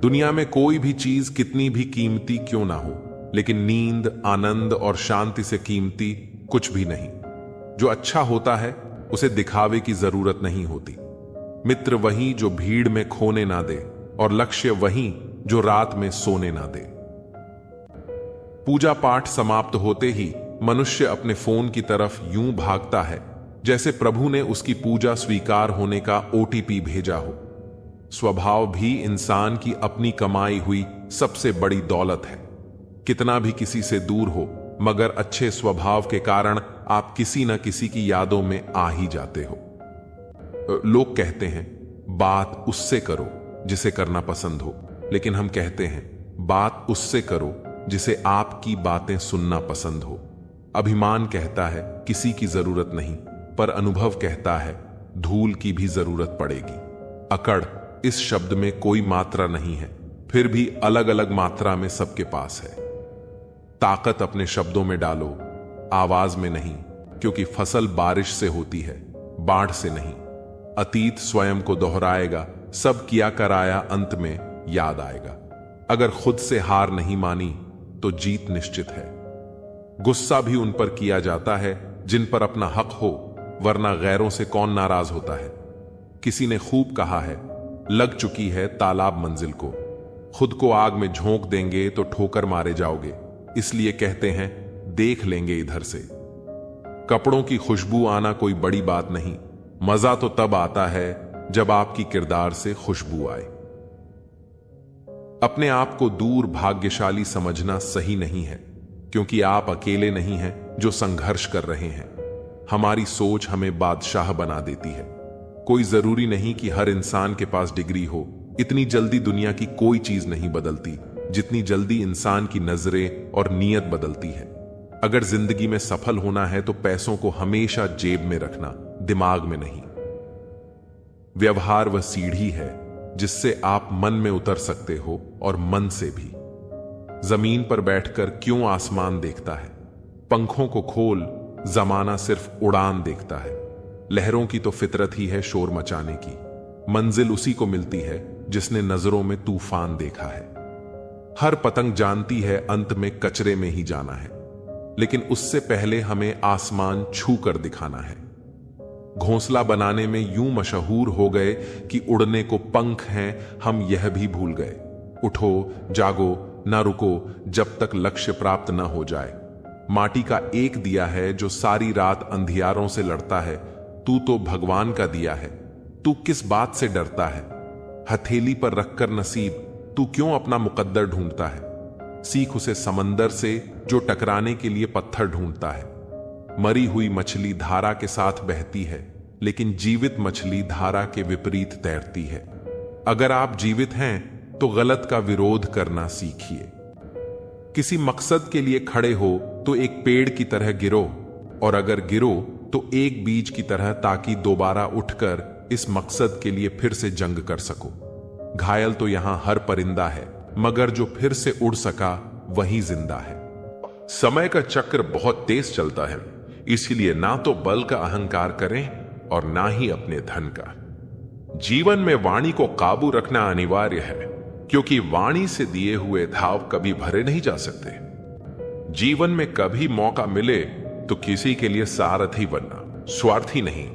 दुनिया में कोई भी चीज कितनी भी कीमती क्यों ना हो, लेकिन नींद, आनंद और शांति से कीमती कुछ भी नहीं। जो अच्छा होता है उसे दिखावे की जरूरत नहीं होती। मित्र वही जो भीड़ में खोने ना दे, और लक्ष्य वही जो रात में सोने ना दे। पूजा पाठ समाप्त होते ही मनुष्य अपने फोन की तरफ यूं भागता है जैसे प्रभु ने उसकी पूजा स्वीकार होने का ओटीपी भेजा हो। स्वभाव भी इंसान की अपनी कमाई हुई सबसे बड़ी दौलत है। कितना भी किसी से दूर हो, मगर अच्छे स्वभाव के कारण आप किसी न किसी की यादों में आ ही जाते हो। लोग कहते हैं बात उससे करो जिसे करना पसंद हो, लेकिन हम कहते हैं बात उससे करो जिसे आपकी बातें सुनना पसंद हो। अभिमान कहता है किसी की जरूरत नहीं, पर अनुभव कहता है धूल की भी जरूरत पड़ेगी। अकड़ इस शब्द में कोई मात्रा नहीं है, फिर भी अलग अलग मात्रा में सबके पास है। ताकत अपने शब्दों में डालो, आवाज में नहीं, क्योंकि फसल बारिश से होती है, बाढ़ से नहीं। अतीत स्वयं को दोहराएगा, सब किया कराया अंत में याद आएगा। अगर खुद से हार नहीं मानी तो जीत निश्चित है। गुस्सा भी उन पर किया जाता है जिन पर अपना हक हो, वरना गैरों से कौन नाराज होता है। किसी ने खूब कहा है, लग चुकी है तालाब मंजिल को, खुद को आग में झोंक देंगे तो ठोकर मारे जाओगे, इसलिए कहते हैं देख लेंगे इधर से। कपड़ों की खुशबू आना कोई बड़ी बात नहीं, मजा तो तब आता है जब आपकी किरदार से खुशबू आए। अपने आप को दूर भाग्यशाली समझना सही नहीं है, क्योंकि आप अकेले नहीं हैं जो संघर्ष कर रहे हैं। हमारी सोच हमें बादशाह बना देती है। कोई जरूरी नहीं कि हर इंसान के पास डिग्री हो। इतनी जल्दी दुनिया की कोई चीज नहीं बदलती जितनी जल्दी इंसान की नजरें और नीयत बदलती है। अगर जिंदगी में सफल होना है तो पैसों को हमेशा जेब में रखना, दिमाग में नहीं। व्यवहार वह सीढ़ी है जिससे आप मन में उतर सकते हो, और मन से भी। जमीन पर बैठकर क्यों आसमान देखता है? पंखों को खोल, जमाना सिर्फ उड़ान देखता है। लहरों की तो फितरत ही है शोर मचाने की। मंजिल उसी को मिलती है जिसने नजरों में तूफान देखा है। हर पतंग जानती है अंत में कचरे में ही जाना है, लेकिन उससे पहले हमें आसमान छू कर दिखाना है। घोंसला बनाने में यूं मशहूर हो गए कि उड़ने को पंख हैं, हम यह भी भूल गए। उठो, जागो, ना रुको जब तक लक्ष्य प्राप्त न हो जाए। माटी का एक दिया है जो सारी रात अंधियारों से लड़ता है। तू तो भगवान का दिया है, तू किस बात से डरता है? हथेली पर रखकर नसीब तू क्यों अपना मुकद्दर ढूंढता है? सीख उसे समंदर से जो टकराने के लिए पत्थर ढूंढता है। मरी हुई मछली धारा के साथ बहती है, लेकिन जीवित मछली धारा के विपरीत तैरती है। अगर आप जीवित हैं तो गलत का विरोध करना सीखिए। किसी मकसद के लिए खड़े हो तो एक पेड़ की तरह गिरो, और अगर गिरो तो एक बीज की तरह, ताकि दोबारा उठकर इस मकसद के लिए फिर से जंग कर सको। घायल तो यहां हर परिंदा है, मगर जो फिर से उड़ सका वही जिंदा है। समय का चक्र बहुत तेज चलता है, इसीलिए ना तो बल का अहंकार करें और ना ही अपने धन का। जीवन में वाणी को काबू रखना अनिवार्य है, क्योंकि वाणी से दिए हुए धाव कभी भरे नहीं जा सकते। जीवन में कभी मौका मिले तो किसी के लिए सारथी बनना, स्वार्थी नहीं।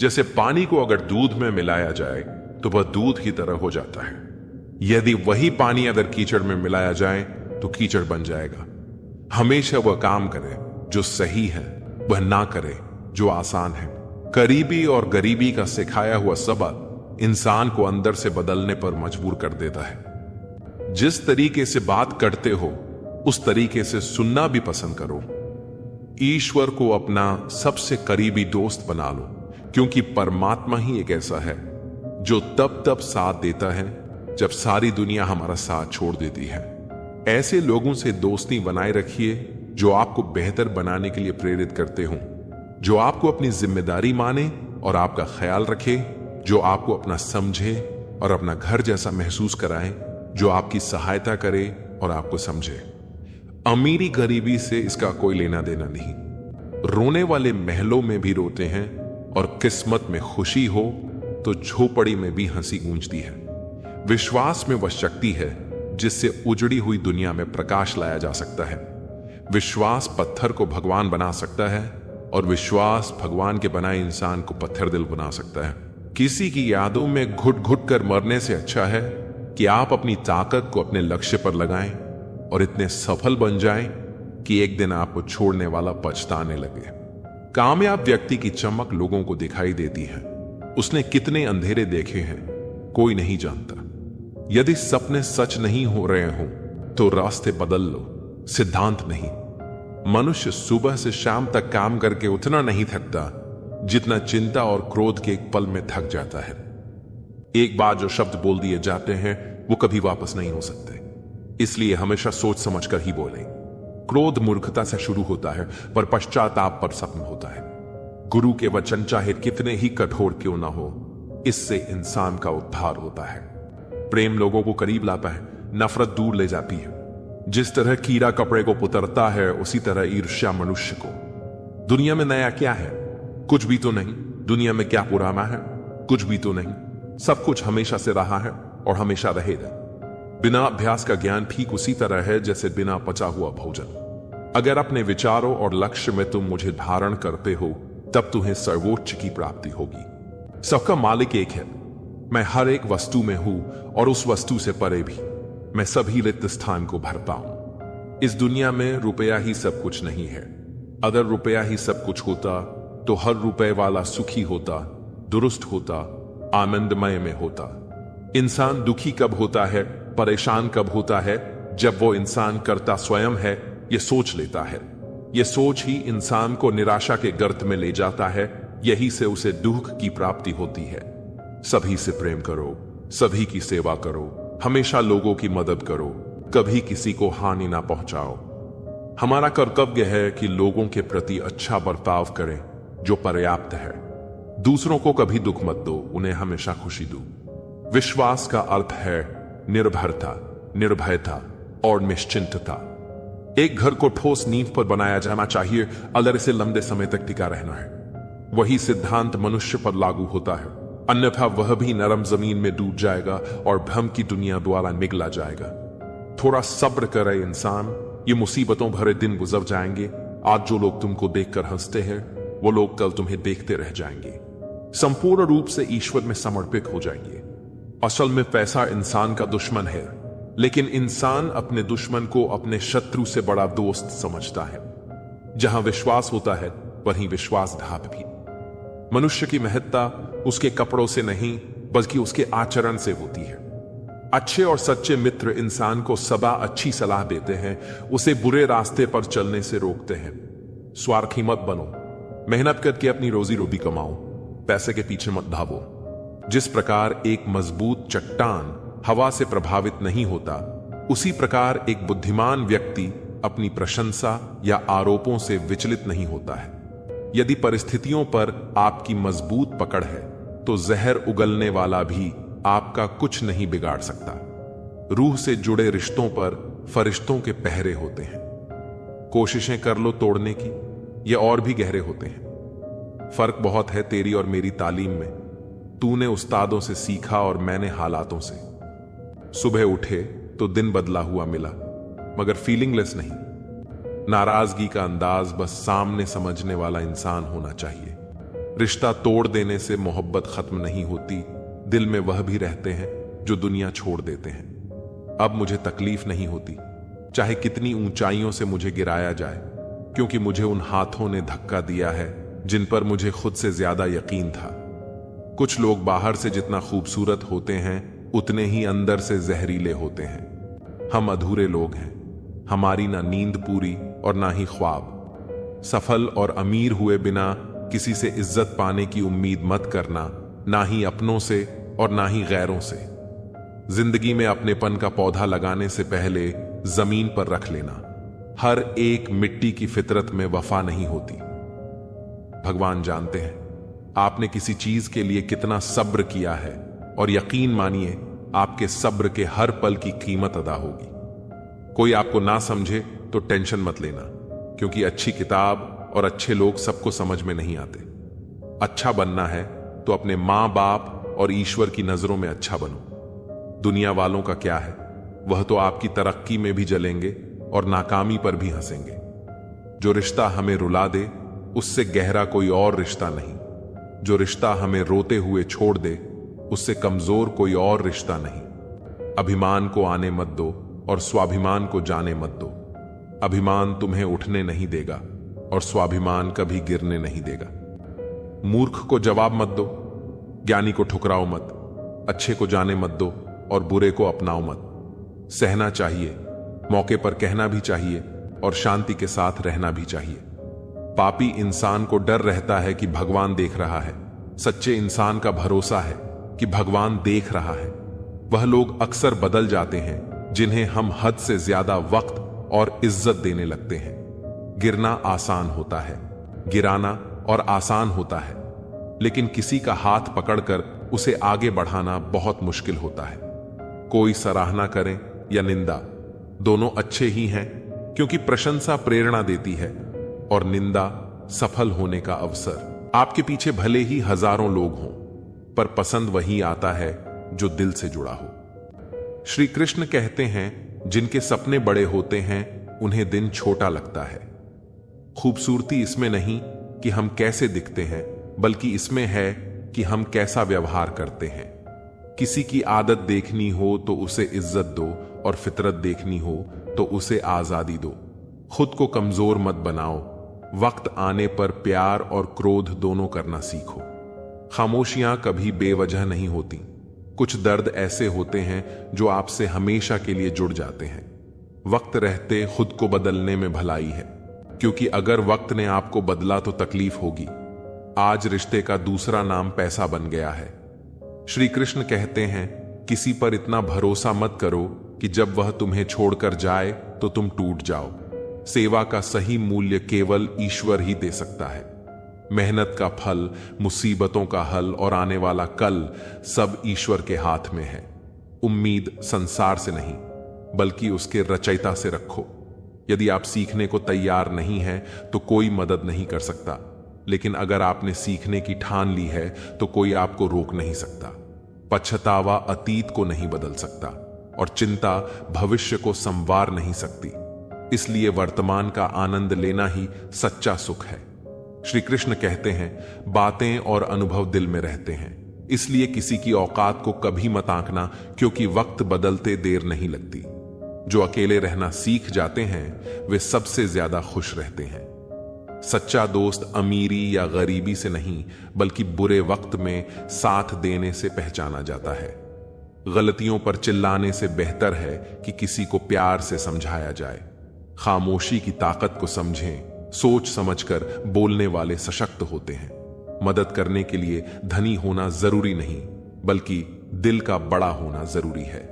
जैसे पानी को अगर दूध में मिलाया जाए तो वह दूध की तरह हो जाता है। यदि वही पानी अगर कीचड़ में मिलाया जाए तो कीचड़ बन जाएगा। हमेशा वह काम करे जो सही है, वह ना करे जो आसान है। करीबी और गरीबी का सिखाया हुआ सबक इंसान को अंदर से बदलने पर मजबूर कर देता है। जिस तरीके से बात करते हो उस तरीके से सुनना भी पसंद करो। ईश्वर को अपना सबसे करीबी दोस्त बना लो, क्योंकि परमात्मा ही एक ऐसा है जो तब तब साथ देता है जब सारी दुनिया हमारा साथ छोड़ देती है। ऐसे लोगों से दोस्ती बनाए रखिए जो आपको बेहतर बनाने के लिए प्रेरित करते हों, जो आपको अपनी जिम्मेदारी माने और आपका ख्याल रखे, जो आपको अपना समझे और अपना घर जैसा महसूस कराए, जो आपकी सहायता करे और आपको समझे। अमीरी गरीबी से इसका कोई लेना देना नहीं। रोने वाले महलों में भी रोते हैं, और किस्मत में खुशी हो तो झोपड़ी में भी हंसी गूंजती है। विश्वास में वह शक्ति है जिससे उजड़ी हुई दुनिया में प्रकाश लाया जा सकता है। विश्वास पत्थर को भगवान बना सकता है और विश्वास भगवान के बनाए इंसान को पत्थर दिल बना सकता है। किसी की यादों में घुट घुट कर मरने से अच्छा है कि आप अपनी ताकत को अपने लक्ष्य पर लगाएं और इतने सफल बन जाएं कि एक दिन आपको छोड़ने वाला पछताने लगे। कामयाब व्यक्ति की चमक लोगों को दिखाई देती है। उसने कितने अंधेरे देखे हैं कोई नहीं जानता। यदि सपने सच नहीं हो रहे हों तो रास्ते बदल लो, सिद्धांत नहीं। मनुष्य सुबह से शाम तक काम करके उतना नहीं थकता जितना चिंता और क्रोध के एक पल में थक जाता है। एक बार जो शब्द बोल दिए जाते हैं वो कभी वापस नहीं हो सकते, इसलिए हमेशा सोच समझ कर ही बोलें। क्रोध मूर्खता से शुरू होता है पर पश्चाताप पर खत्म होता है। गुरु के वचन चाहे कितने ही कठोर क्यों ना हो, इससे इंसान का उद्धार होता है। प्रेम लोगों को करीब लाता है, नफरत दूर ले जाती है। जिस तरह कीड़ा कपड़े को पुतरता है उसी तरह ईर्ष्या मनुष्य को। दुनिया में नया क्या है? कुछ भी तो नहीं। दुनिया में क्या पुराना है? कुछ भी तो नहीं। सब कुछ हमेशा से रहा है और हमेशा रहेगा। बिना अभ्यास का ज्ञान ठीक उसी तरह है जैसे बिना पचा हुआ भोजन। अगर अपने विचारों और लक्ष्य में तुम मुझे धारण करते हो तब तुम्हें सर्वोच्च की प्राप्ति होगी। सबका मालिक एक है। मैं हर एक वस्तु में हूं और उस वस्तु से परे भी। मैं सभी रिक्त स्थान को भरता हूं। इस दुनिया में रुपया ही सब कुछ नहीं है। अगर रुपया ही सब कुछ होता तो हर रुपए वाला सुखी होता, दुरुस्त होता, आनंदमय में होता। इंसान दुखी कब होता है, परेशान कब होता है? जब वो इंसान करता स्वयं है, ये सोच लेता है। ये सोच ही इंसान को निराशा के गर्त में ले जाता है। यही से उसे दुख की प्राप्ति होती है। सभी से प्रेम करो, सभी की सेवा करो, हमेशा लोगों की मदद करो, कभी किसी को हानि ना पहुंचाओ। हमारा कर्तव्य है कि लोगों के प्रति अच्छा बर्ताव करें जो पर्याप्त है। दूसरों को कभी दुख मत दो, उन्हें हमेशा खुशी दो। विश्वास का अर्थ है निर्भरता, निर्भयता और निश्चिंतता। एक घर को ठोस नींव पर बनाया जाना चाहिए, अगर इसे लंबे समय तक टिका रहना है। वही सिद्धांत मनुष्य पर लागू होता है, अन्यथा वह भी नरम जमीन में डूब जाएगा और भ्रम की दुनिया द्वारा निगला जाएगा। थोड़ा सब्र करे इंसान, ये मुसीबतों भरे दिन गुजर जाएंगे। आज जो लोग तुमको देखकर हंसते हैं वो लोग कल तुम्हें देखते रह जाएंगे। संपूर्ण रूप से ईश्वर में समर्पित हो जाएंगे। असल में पैसा इंसान का दुश्मन है, लेकिन इंसान अपने दुश्मन को अपने शत्रु से बड़ा दोस्त समझता है। जहां विश्वास होता है वहीं विश्वासघात भी। मनुष्य की महत्ता उसके कपड़ों से नहीं बल्कि उसके आचरण से होती है। अच्छे और सच्चे मित्र इंसान को सदा अच्छी सलाह देते हैं, उसे बुरे रास्ते पर चलने से रोकते हैं। स्वार्थी मत बनो, मेहनत करके अपनी रोजी रोटी कमाओ, पैसे के पीछे मत भागो। जिस प्रकार एक मजबूत चट्टान हवा से प्रभावित नहीं होता, उसी प्रकार एक बुद्धिमान व्यक्ति अपनी प्रशंसा या आरोपों से विचलित नहीं होता है। यदि परिस्थितियों पर आपकी मजबूत पकड़ है तो जहर उगलने वाला भी आपका कुछ नहीं बिगाड़ सकता। रूह से जुड़े रिश्तों पर फरिश्तों के पहरे होते हैं। कोशिशें कर लो तोड़ने की, ये और भी गहरे होते हैं। फर्क बहुत है तेरी और मेरी तालीम में। तूने उस्तादों से सीखा और मैंने हालातों से। सुबह उठे तो दिन बदला हुआ मिला, मगर फीलिंगलेस नहीं। नाराजगी का अंदाज बस सामने समझने वाला इंसान होना चाहिए। रिश्ता तोड़ देने से मोहब्बत खत्म नहीं होती, दिल में वह भी रहते हैं जो दुनिया छोड़ देते हैं। अब मुझे तकलीफ नहीं होती, चाहे कितनी ऊंचाइयों से मुझे गिराया जाए, क्योंकि मुझे उन हाथों ने धक्का दिया है जिन पर मुझे खुद से ज्यादा यकीन था। कुछ लोग बाहर से जितना खूबसूरत होते हैं उतने ही अंदर से जहरीले होते हैं। हम अधूरे लोग हैं, हमारी ना नींद पूरी और ना ही ख्वाब। सफल और अमीर हुए बिना किसी से इज्जत पाने की उम्मीद मत करना, ना ही अपनों से और ना ही गैरों से। जिंदगी में अपनेपन का पौधा लगाने से पहले जमीन पर रख लेना। हर एक मिट्टी की फितरत में वफा नहीं होती। भगवान जानते हैं आपने किसी चीज के लिए कितना सब्र किया है, और यकीन मानिए आपके सब्र के हर पल की कीमत अदा होगी। कोई आपको ना समझे तो टेंशन मत लेना, क्योंकि अच्छी किताब और अच्छे लोग सबको समझ में नहीं आते। अच्छा बनना है तो अपने मां बाप और ईश्वर की नजरों में अच्छा बनो। दुनिया वालों का क्या है, वह तो आपकी तरक्की में भी जलेंगे और नाकामी पर भी हंसेंगे। जो रिश्ता हमें रुला दे उससे गहरा कोई और रिश्ता नहीं। जो रिश्ता हमें रोते हुए छोड़ दे उससे कमजोर कोई और रिश्ता नहीं। अभिमान को आने मत दो और स्वाभिमान को जाने मत दो। अभिमान तुम्हें उठने नहीं देगा और स्वाभिमान कभी गिरने नहीं देगा। मूर्ख को जवाब मत दो, ज्ञानी को ठुकराओ मत, अच्छे को जाने मत दो और बुरे को अपनाओ मत। सहना चाहिए, मौके पर कहना भी चाहिए और शांति के साथ रहना भी चाहिए। पापी इंसान को डर रहता है कि भगवान देख रहा है, सच्चे इंसान का भरोसा है कि भगवान देख रहा है। वह लोग अक्सर बदल जाते हैं जिन्हें हम हद से ज्यादा वक्त और इज्जत देने लगते हैं। गिरना आसान होता है, गिराना और आसान होता है, लेकिन किसी का हाथ पकड़कर उसे आगे बढ़ाना बहुत मुश्किल होता है। कोई सराहना करे या निंदा, दोनों अच्छे ही हैं, क्योंकि प्रशंसा प्रेरणा देती है और निंदा सफल होने का अवसर। आपके पीछे भले ही हजारों लोग हों, पर पसंद वही आता है जो दिल से जुड़ा हो। श्री कृष्ण कहते हैं, जिनके सपने बड़े होते हैं उन्हें दिन छोटा लगता है। खूबसूरती इसमें नहीं कि हम कैसे दिखते हैं, बल्कि इसमें है कि हम कैसा व्यवहार करते हैं। किसी की आदत देखनी हो तो उसे इज्जत दो और फितरत देखनी हो तो उसे आजादी दो। खुद को कमजोर मत बनाओ। वक्त आने पर प्यार और क्रोध दोनों करना सीखो। खामोशियां कभी बेवजह नहीं होती। कुछ दर्द ऐसे होते हैं जो आपसे हमेशा के लिए जुड़ जाते हैं। वक्त रहते खुद को बदलने में भलाई है, क्योंकि अगर वक्त ने आपको बदला तो तकलीफ होगी। आज रिश्ते का दूसरा नाम पैसा बन गया है। श्री कृष्ण कहते हैं, किसी पर इतना भरोसा मत करो कि जब वह तुम्हें छोड़कर जाए तो तुम टूट जाओ। सेवा का सही मूल्य केवल ईश्वर ही दे सकता है। मेहनत का फल, मुसीबतों का हल और आने वाला कल सब ईश्वर के हाथ में है। उम्मीद संसार से नहीं, बल्कि उसके रचयिता से रखो। यदि आप सीखने को तैयार नहीं हैं तो कोई मदद नहीं कर सकता, लेकिन अगर आपने सीखने की ठान ली है तो कोई आपको रोक नहीं सकता। पछतावा अतीत को नहीं बदल सकता और चिंता भविष्य को संवार नहीं सकती। इसलिए वर्तमान का आनंद लेना ही सच्चा सुख है। श्री कृष्ण कहते हैं, बातें और अनुभव दिल में रहते हैं, इसलिए किसी की औकात को कभी मत आंकना, क्योंकि वक्त बदलते देर नहीं लगती। जो अकेले रहना सीख जाते हैं वे सबसे ज्यादा खुश रहते हैं। सच्चा दोस्त अमीरी या गरीबी से नहीं, बल्कि बुरे वक्त में साथ देने से पहचाना जाता है। गलतियों पर चिल्लाने से बेहतर है कि किसी को प्यार से समझाया जाए। खामोशी की ताकत को समझें। सोच समझकर बोलने वाले सशक्त होते हैं। मदद करने के लिए धनी होना जरूरी नहीं, बल्कि दिल का बड़ा होना जरूरी है।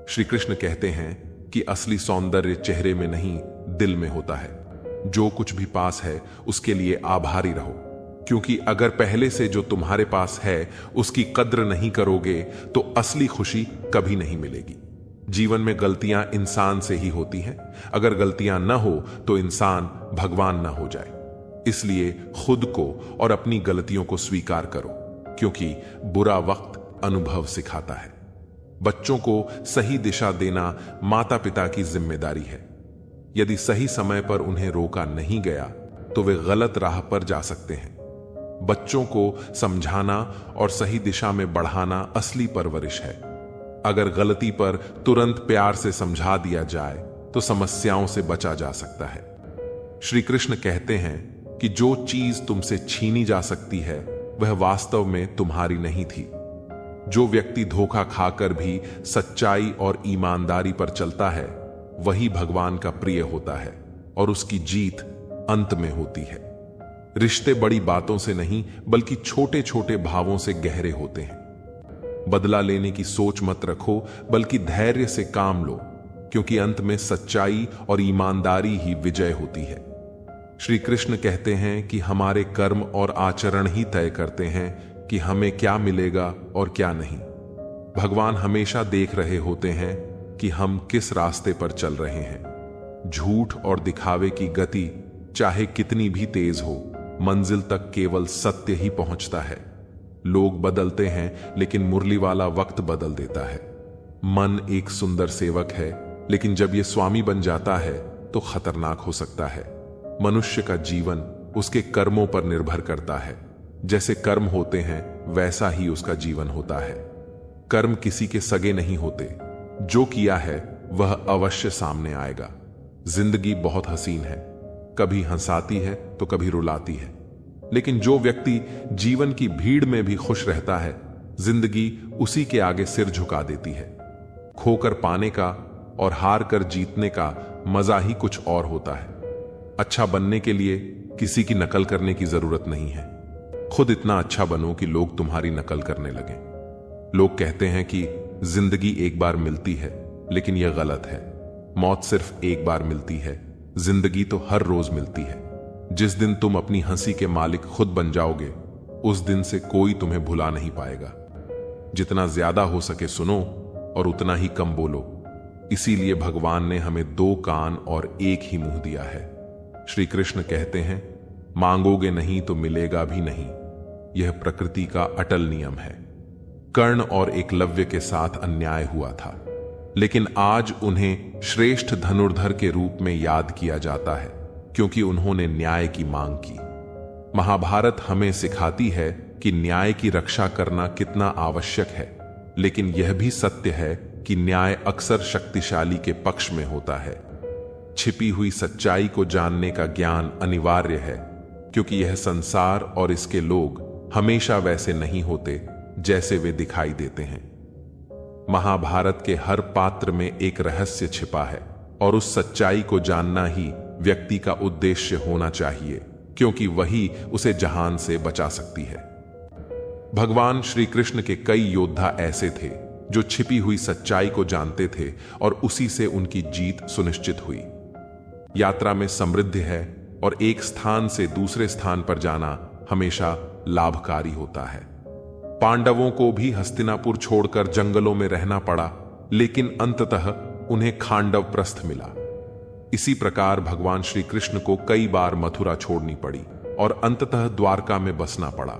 श्री कृष्ण कहते हैं कि असली सौंदर्य चेहरे में नहीं, दिल में होता है। जो कुछ भी पास है उसके लिए आभारी रहो, क्योंकि अगर पहले से जो तुम्हारे पास है उसकी कद्र नहीं करोगे तो असली खुशी कभी नहीं मिलेगी। जीवन में गलतियां इंसान से ही होती हैं। अगर गलतियां न हो तो इंसान भगवान न हो जाए। इसलिए खुद को और अपनी गलतियों को स्वीकार करो, क्योंकि बुरा वक्त अनुभव सिखाता है। बच्चों को सही दिशा देना माता पिता की जिम्मेदारी है। यदि सही समय पर उन्हें रोका नहीं गया तो वे गलत राह पर जा सकते हैं। बच्चों को समझाना और सही दिशा में बढ़ाना असली परवरिश है। अगर गलती पर तुरंत प्यार से समझा दिया जाए तो समस्याओं से बचा जा सकता है। श्री कृष्ण कहते हैं कि जो चीज तुमसे छीनी जा सकती है वह वास्तव में तुम्हारी नहीं थी। जो व्यक्ति धोखा खाकर भी सच्चाई और ईमानदारी पर चलता है वही भगवान का प्रिय होता है और उसकी जीत अंत में होती है। रिश्ते बड़ी बातों से नहीं, बल्कि छोटे छोटे भावों से गहरे होते हैं। बदला लेने की सोच मत रखो, बल्कि धैर्य से काम लो, क्योंकि अंत में सच्चाई और ईमानदारी ही विजय होती है। श्री कृष्ण कहते हैं कि हमारे कर्म और आचरण ही तय करते हैं कि हमें क्या मिलेगा और क्या नहीं। भगवान हमेशा देख रहे होते हैं कि हम किस रास्ते पर चल रहे हैं। झूठ और दिखावे की गति चाहे कितनी भी तेज हो, मंजिल तक केवल सत्य ही पहुंचता है। लोग बदलते हैं, लेकिन मुरली वाला वक्त बदल देता है। मन एक सुंदर सेवक है, लेकिन जब यह स्वामी बन जाता है तो खतरनाक हो सकता है। मनुष्य का जीवन उसके कर्मों पर निर्भर करता है। जैसे कर्म होते हैं वैसा ही उसका जीवन होता है। कर्म किसी के सगे नहीं होते, जो किया है वह अवश्य सामने आएगा। जिंदगी बहुत हसीन है, कभी हंसाती है तो कभी रुलाती है, लेकिन जो व्यक्ति जीवन की भीड़ में भी खुश रहता है, जिंदगी उसी के आगे सिर झुका देती है। खोकर पाने का और हार कर जीतने का मजा ही कुछ और होता है। अच्छा बनने के लिए किसी की नकल करने की जरूरत नहीं है। खुद इतना अच्छा बनो कि लोग तुम्हारी नकल करने लगें। लोग कहते हैं कि जिंदगी एक बार मिलती है, लेकिन यह गलत है। मौत सिर्फ एक बार मिलती है, जिंदगी तो हर रोज मिलती है। जिस दिन तुम अपनी हंसी के मालिक खुद बन जाओगे, उस दिन से कोई तुम्हें भुला नहीं पाएगा। जितना ज्यादा हो सके सुनो और उतना ही कम बोलो। इसीलिए भगवान ने हमें 2 कान और एक ही मुंह दिया है। श्री कृष्ण कहते हैं, मांगोगे नहीं तो मिलेगा भी नहीं। यह प्रकृति का अटल नियम है। कर्ण और एकलव्य के साथ अन्याय हुआ था, लेकिन आज उन्हें श्रेष्ठ धनुर्धर के रूप में याद किया जाता है, क्योंकि उन्होंने न्याय की मांग की। महाभारत हमें सिखाती है कि न्याय की रक्षा करना कितना आवश्यक है, लेकिन यह भी सत्य है कि न्याय अक्सर शक्तिशाली के पक्ष में होता है। छिपी हुई सच्चाई को जानने का ज्ञान अनिवार्य है, क्योंकि यह संसार और इसके लोग हमेशा वैसे नहीं होते जैसे वे दिखाई देते हैं। महाभारत के हर पात्र में एक रहस्य छिपा है, और उस सच्चाई को जानना ही व्यक्ति का उद्देश्य होना चाहिए, क्योंकि वही उसे जहान से बचा सकती है। भगवान श्री कृष्ण के कई योद्धा ऐसे थे जो छिपी हुई सच्चाई को जानते थे, और उसी से उनकी जीत सुनिश्चित हुई। यात्रा में समृद्धि है, और एक स्थान से दूसरे स्थान पर जाना हमेशा लाभकारी होता है। पांडवों को भी हस्तिनापुर छोड़कर जंगलों में रहना पड़ा, लेकिन अंततः उन्हें खांडव प्रस्थ मिला। इसी प्रकार भगवान श्री कृष्ण को कई बार मथुरा छोड़नी पड़ी और अंततः द्वारका में बसना पड़ा।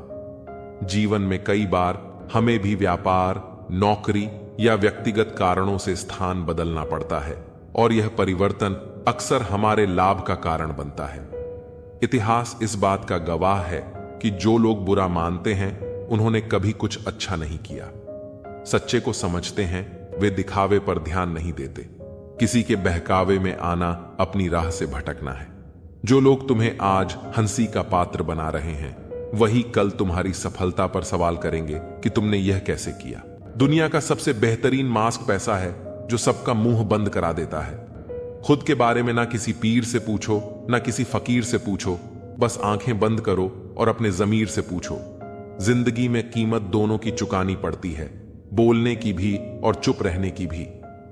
जीवन में कई बार हमें भी व्यापार, नौकरी या व्यक्तिगत कारणों से स्थान बदलना पड़ता है, और यह परिवर्तन अक्सर हमारे लाभ का कारण बनता है। इतिहास इस बात का गवाह है कि जो लोग बुरा मानते हैं उन्होंने कभी कुछ अच्छा नहीं किया। सच्चे को समझते हैं, वे दिखावे पर ध्यान नहीं देते। किसी के बहकावे में आना अपनी राह से भटकना है। जो लोग तुम्हें आज हंसी का पात्र बना रहे हैं, वही कल तुम्हारी सफलता पर सवाल करेंगे कि तुमने यह कैसे किया। दुनिया का सबसे बेहतरीन मास्क पैसा है, जो सबका मुंह बंद करा देता है। खुद के बारे में ना किसी पीर से पूछो, ना किसी फकीर से पूछो, बस आंखें बंद करो और अपने जमीर से पूछो। जिंदगी में कीमत दोनों की चुकानी पड़ती है, बोलने की भी और चुप रहने की भी।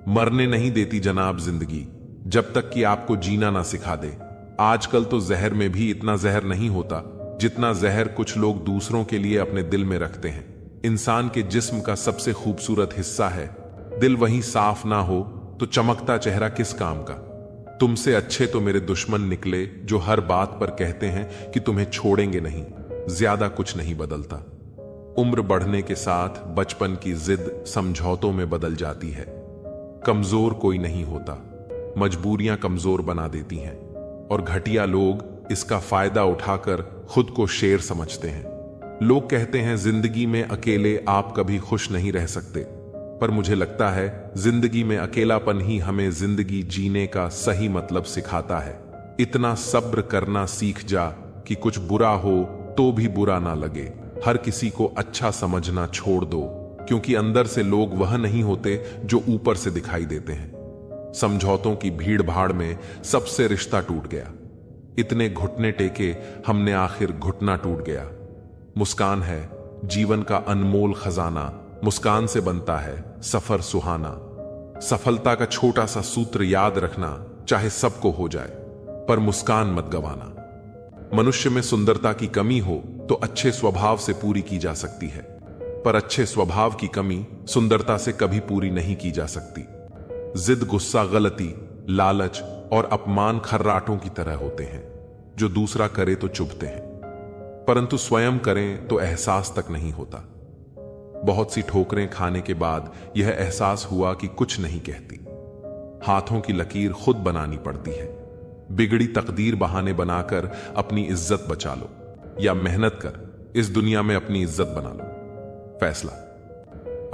मरने नहीं देती जनाब जिंदगी, जब तक कि आपको जीना ना सिखा दे। आजकल तो जहर में भी इतना जहर नहीं होता जितना जहर कुछ लोग दूसरों के लिए अपने दिल में रखते हैं। इंसान के जिस्म का सबसे खूबसूरत हिस्सा है दिल। वहीं साफ ना हो तो चमकता चेहरा किस काम का। तुमसे अच्छे तो मेरे दुश्मन निकले, जो हर बात पर कहते हैं कि तुम्हें छोड़ेंगे नहीं। ज्यादा कुछ नहीं बदलता। उम्र बढ़ने के साथ बचपन की जिद समझौतों में बदल जाती है। कमजोर कोई नहीं होता, मजबूरियां कमजोर बना देती हैं, और घटिया लोग इसका फायदा उठाकर खुद को शेर समझते हैं। लोग कहते हैं जिंदगी में अकेले आप कभी खुश नहीं रह सकते, पर मुझे लगता है जिंदगी में अकेलापन ही हमें जिंदगी जीने का सही मतलब सिखाता है। इतना सब्र करना सीख जा कि कुछ बुरा हो तो भी बुरा ना लगे। हर किसी को अच्छा समझना छोड़ दो, क्योंकि अंदर से लोग वह नहीं होते जो ऊपर से दिखाई देते हैं। समझौतों की भीड़ भाड़ में सबसे रिश्ता टूट गया। इतने घुटने टेके हमने आखिर घुटना टूट गया। मुस्कान है जीवन का अनमोल खजाना, मुस्कान से बनता है सफर सुहाना। सफलता का छोटा सा सूत्र याद रखना, चाहे सबको हो जाए, पर मुस्कान मत गवाना। मनुष्य में सुंदरता की कमी हो तो अच्छे स्वभाव से पूरी की जा सकती है, पर अच्छे स्वभाव की कमी सुंदरता से कभी पूरी नहीं की जा सकती। जिद, गुस्सा, गलती, लालच और अपमान खर्राटों की तरह होते हैं, जो दूसरा करे तो चुभते हैं, परंतु स्वयं करें तो एहसास तक नहीं होता। बहुत सी ठोकरें खाने के बाद यह एहसास हुआ कि कुछ नहीं कहती। हाथों की लकीर खुद बनानी पड़ती है। बिगड़ी तकदीर बहाने बनाकर अपनी इज्जत बचा लो, या मेहनत कर इस दुनिया में अपनी इज्जत बना लो। फैसला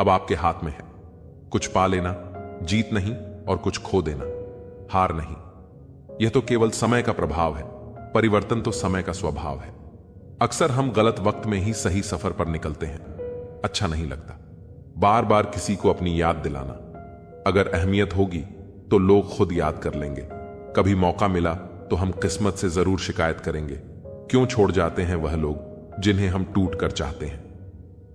अब आपके हाथ में है। कुछ पा लेना, जीत नहीं, और कुछ खो देना, हार नहीं। यह तो केवल समय का प्रभाव है, परिवर्तन तो समय का स्वभाव है। अक्सर हम गलत वक्त में ही सही सफर पर निकलते हैं। अच्छा नहीं लगता बार बार किसी को अपनी याद दिलाना। अगर अहमियत होगी तो लोग खुद याद कर लेंगे। कभी मौका मिला तो हम किस्मत से जरूर शिकायत करेंगे, क्यों छोड़ जाते हैं वह लोग जिन्हें हम टूट कर चाहते हैं।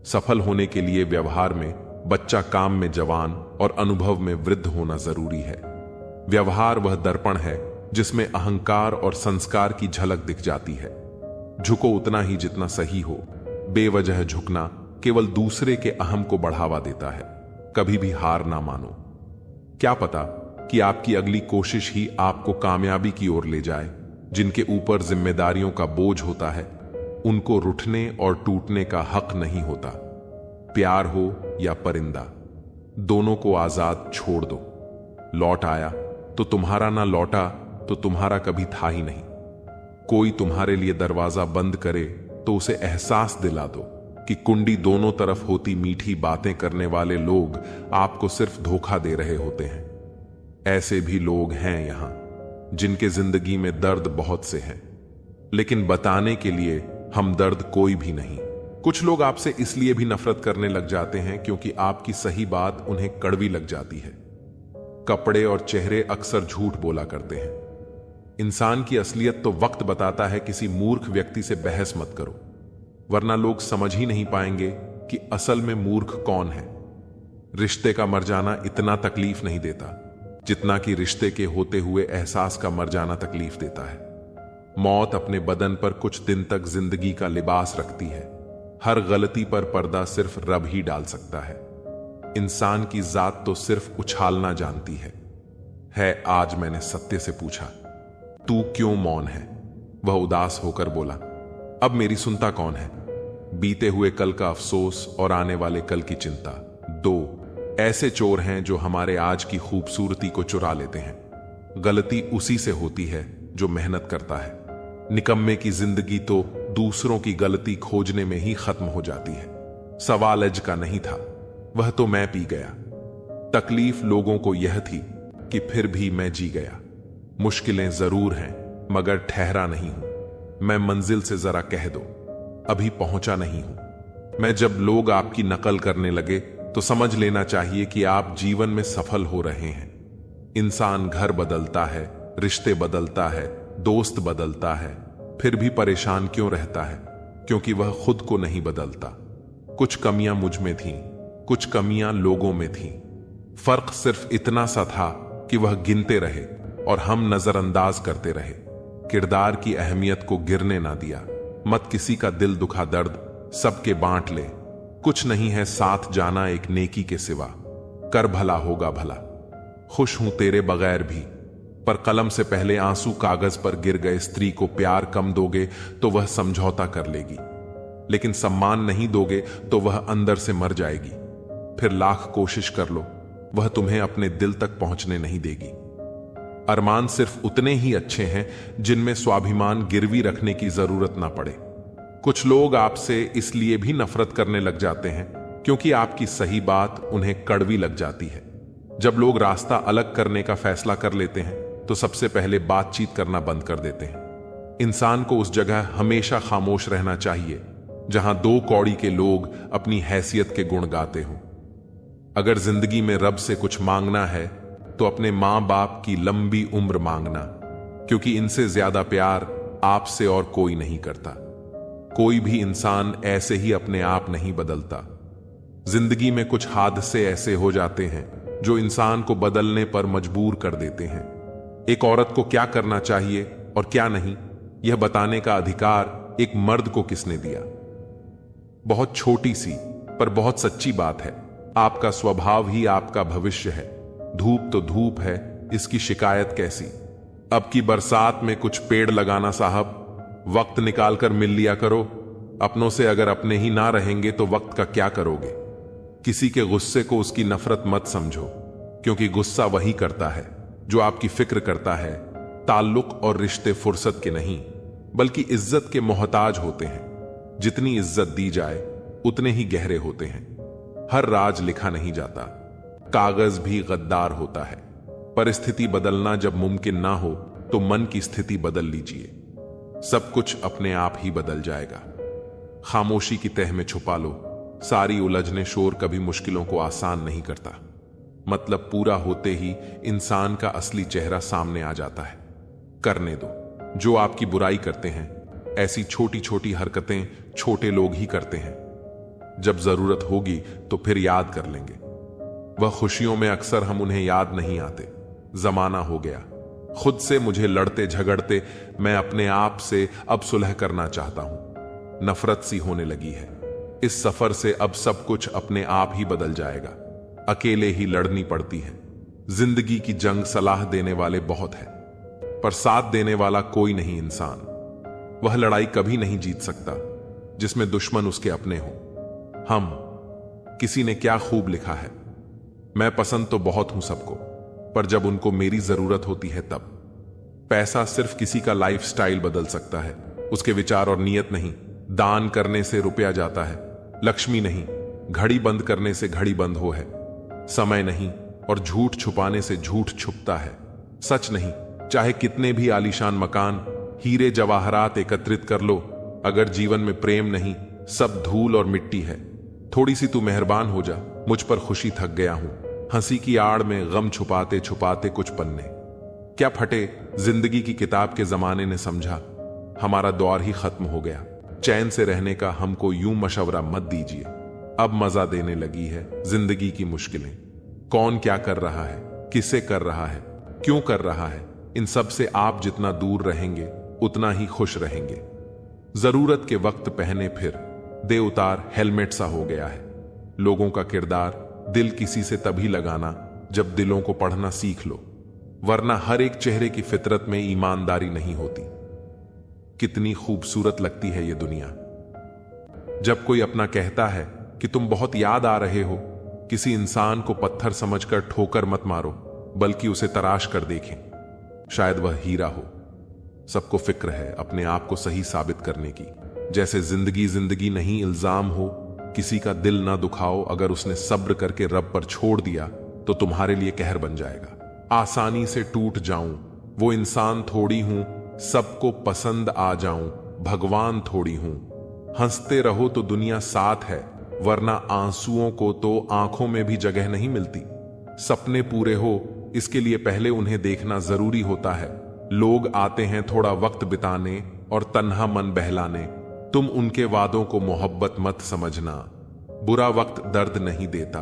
सफल होने के लिए व्यवहार में बच्चा, काम में जवान और अनुभव में वृद्ध होना जरूरी है। व्यवहार वह दर्पण है जिसमें अहंकार और संस्कार की झलक दिख जाती है। झुको उतना ही जितना सही हो। बेवजह झुकना केवल दूसरे के अहम को बढ़ावा देता है। कभी भी हार ना मानो। क्या पता कि आपकी अगली कोशिश ही आपको कामयाबी की ओर ले जाए। जिनके ऊपर जिम्मेदारियों का बोझ होता है उनको रुठने और टूटने का हक नहीं होता। प्यार हो या परिंदा, दोनों को आजाद छोड़ दो। लौट आया तो तुम्हारा, ना लौटा तो तुम्हारा कभी था ही नहीं। कोई तुम्हारे लिए दरवाजा बंद करे तो उसे एहसास दिला दो कि कुंडी दोनों तरफ होती। मीठी बातें करने वाले लोग आपको सिर्फ धोखा दे रहे होते हैं। ऐसे भी लोग हैं यहां जिनके जिंदगी में दर्द बहुत से हैं, लेकिन बताने के लिए हमदर्द कोई भी नहीं। कुछ लोग आपसे इसलिए भी नफरत करने लग जाते हैं क्योंकि आपकी सही बात उन्हें कड़वी लग जाती है। कपड़े और चेहरे अक्सर झूठ बोला करते हैं। इंसान की असलियत तो वक्त बताता है। किसी मूर्ख व्यक्ति से बहस मत करो, वरना लोग समझ ही नहीं पाएंगे कि असल में मूर्ख कौन है। रिश्ते का मर जाना इतना तकलीफ नहीं देता जितना कि रिश्ते के होते हुए एहसास का मर जाना तकलीफ देता है। मौत अपने बदन पर कुछ दिन तक जिंदगी का लिबास रखती है। हर गलती पर पर्दा सिर्फ रब ही डाल सकता है। इंसान की जात तो सिर्फ उछालना जानती है। आज मैंने सत्य से पूछा, तू क्यों मौन है? वह उदास होकर बोला, अब मेरी सुनता कौन है? बीते हुए कल का अफसोस और आने वाले कल की चिंता, दो ऐसे चोर हैं जो हमारे आज की खूबसूरती को चुरा लेते हैं। गलती उसी से होती है जो मेहनत करता है। निकम्मे की जिंदगी तो दूसरों की गलती खोजने में ही खत्म हो जाती है। सवाल अज का नहीं था, वह तो मैं पी गया। तकलीफ लोगों को यह थी कि फिर भी मैं जी गया। मुश्किलें जरूर हैं मगर ठहरा नहीं हूं। मैं मंजिल से जरा कह दो, अभी पहुंचा नहीं हूं। मैं जब लोग आपकी नकल करने लगे तो समझ लेना चाहिए कि आप जीवन में सफल हो रहे हैं। इंसान घर बदलता है, रिश्ते बदलता है, दोस्त बदलता है, फिर भी परेशान क्यों रहता है? क्योंकि वह खुद को नहीं बदलता। कुछ कमियां मुझ में थीं, कुछ कमियां लोगों में थीं। फर्क सिर्फ इतना सा था कि वह गिनते रहे और हम नजरअंदाज करते रहे। किरदार की अहमियत को गिरने ना दिया। मत किसी का दिल दुखा दर्द सबके बांट ले। कुछ नहीं है साथ जाना एक नेकी के सिवा। कर भला होगा भला। खुश हूं तेरे बगैर भी, पर कलम से पहले आंसू कागज पर गिर गए। स्त्री को प्यार कम दोगे तो वह समझौता कर लेगी, लेकिन सम्मान नहीं दोगे तो वह अंदर से मर जाएगी। फिर लाख कोशिश कर लो, वह तुम्हें अपने दिल तक पहुंचने नहीं देगी। अरमान सिर्फ उतने ही अच्छे हैं जिनमें स्वाभिमान गिरवी रखने की जरूरत ना पड़े। कुछ लोग आपसे इसलिए भी नफरत करने लग जाते हैं क्योंकि आपकी सही बात उन्हें कड़वी लग जाती है। जब लोग रास्ता अलग करने का फैसला कर लेते हैं तो सबसे पहले बातचीत करना बंद कर देते हैं। इंसान को उस जगह हमेशा खामोश रहना चाहिए जहां दो कौड़ी के लोग अपनी हैसियत के गुण गाते हों। अगर जिंदगी में रब से कुछ मांगना है तो अपने मां बाप की लंबी उम्र मांगना, क्योंकि इनसे ज्यादा प्यार आपसे और कोई नहीं करता। कोई भी इंसान ऐसे ही अपने आप नहीं बदलता। जिंदगी में कुछ हादसे ऐसे हो जाते हैं जो इंसान को बदलने पर मजबूर कर देते हैं। एक औरत को क्या करना चाहिए और क्या नहीं, यह बताने का अधिकार एक मर्द को किसने दिया? बहुत छोटी सी पर बहुत सच्ची बात है। आपका स्वभाव ही आपका भविष्य है। धूप तो धूप है, इसकी शिकायत कैसी? अब की बरसात में कुछ पेड़ लगाना साहब, वक्त निकाल कर मिल लिया करो। अपनों से अगर अपने ही ना रहेंगे तो वक्त का क्या करोगे? किसी के गुस्से को उसकी नफरत मत समझो, क्योंकि गुस्सा वही करता है जो आपकी फिक्र करता है। ताल्लुक और रिश्ते फुर्सत के नहीं, बल्कि इज्जत के मोहताज होते हैं। जितनी इज्जत दी जाए उतने ही गहरे होते हैं। हर राज लिखा नहीं जाता, कागज भी गद्दार होता है। परिस्थिति बदलना जब मुमकिन ना हो तो मन की स्थिति बदल लीजिए। सब कुछ अपने आप ही बदल जाएगा। खामोशी की तह में छुपा लो। सारी उलझने शोर कभी मुश्किलों को आसान नहीं करता। मतलब पूरा होते ही इंसान का असली चेहरा सामने आ जाता है। करने दो। जो आपकी बुराई करते हैं, ऐसी छोटी छोटी हरकतें छोटे लोग ही करते हैं। जब जरूरत होगी तो फिर याद कर लेंगे। वह खुशियों में अक्सर हम उन्हें याद नहीं आते। जमाना हो गया। खुद से मुझे लड़ते झगड़ते मैं अपने आप से अब सुलह करना चाहता हूं। नफरत सी होने लगी है। इस सफर से अब सब कुछ अपने आप ही बदल जाएगा। अकेले ही लड़नी पड़ती है। जिंदगी की जंग सलाह देने वाले बहुत हैं, पर साथ देने वाला कोई नहीं इंसान। वह लड़ाई कभी नहीं जीत सकता जिसमें दुश्मन उसके अपने हो। किसी ने क्या खूब लिखा है, मैं पसंद तो बहुत हूं सबको, पर जब उनको मेरी जरूरत होती है तब। पैसा सिर्फ किसी का लाइफस्टाइल बदल सकता है, उसके विचार और नियत नहीं। दान करने से रुपया जाता है, लक्ष्मी नहीं। घड़ी बंद करने से घड़ी बंद हो है, समय नहीं। और झूठ छुपाने से झूठ छुपता है, सच नहीं। चाहे कितने भी आलीशान मकान, हीरे जवाहरात एकत्रित कर लो, अगर जीवन में प्रेम नहीं, सब धूल और मिट्टी है। थोड़ी सी तू मेहरबान हो जा, मुझ पर खुशी थक गया हूं। हंसी की आड़ में गम छुपाते छुपाते कुछ पन्ने। क्या फटे जिंदगी की किताब के जमाने ने समझा, हमारा दौर ही खत्म हो गया। चैन से रहने का हमको यूं मशवरा मत दीजिए। अब मजा देने लगी है जिंदगी की मुश्किलें। कौन क्या कर रहा है, किसे कर रहा है, क्यों कर रहा है, इन सब से आप जितना दूर रहेंगे उतना ही खुश रहेंगे। जरूरत के वक्त पहने फिर दे उतार हेलमेट सा हो गया है। लोगों का किरदार दिल किसी से तभी लगाना जब दिलों को पढ़ना सीख लो, वरना हर एक चेहरे की फितरत में ईमानदारी नहीं होती। कितनी खूबसूरत लगती है ये दुनिया। जब कोई अपना कहता है कि तुम बहुत याद आ रहे हो, किसी इंसान को पत्थर समझकर ठोकर मत मारो, बल्कि उसे तराश कर देखें, शायद वह हीरा हो। सबको फिक्र है अपने आप को सही साबित करने की। जैसे जिंदगी जिंदगी नहीं इल्जाम हो। किसी का दिल ना दुखाओ, अगर उसने सब्र करके रब पर छोड़ दिया तो तुम्हारे लिए कहर बन जाएगा। आसानी से टूट जाऊं वो इंसान थोड़ी हूं, सबको पसंद आ जाऊं भगवान थोड़ी हूं। हंसते रहो तो दुनिया साथ है, वरना आंसुओं को तो आंखों में भी जगह नहीं मिलती। सपने पूरे हो इसके लिए पहले उन्हें देखना जरूरी होता है। लोग आते हैं थोड़ा वक्त बिताने और तन्हा मन बहलाने। तुम उनके वादों को मोहब्बत मत समझना। बुरा वक्त दर्द नहीं देता,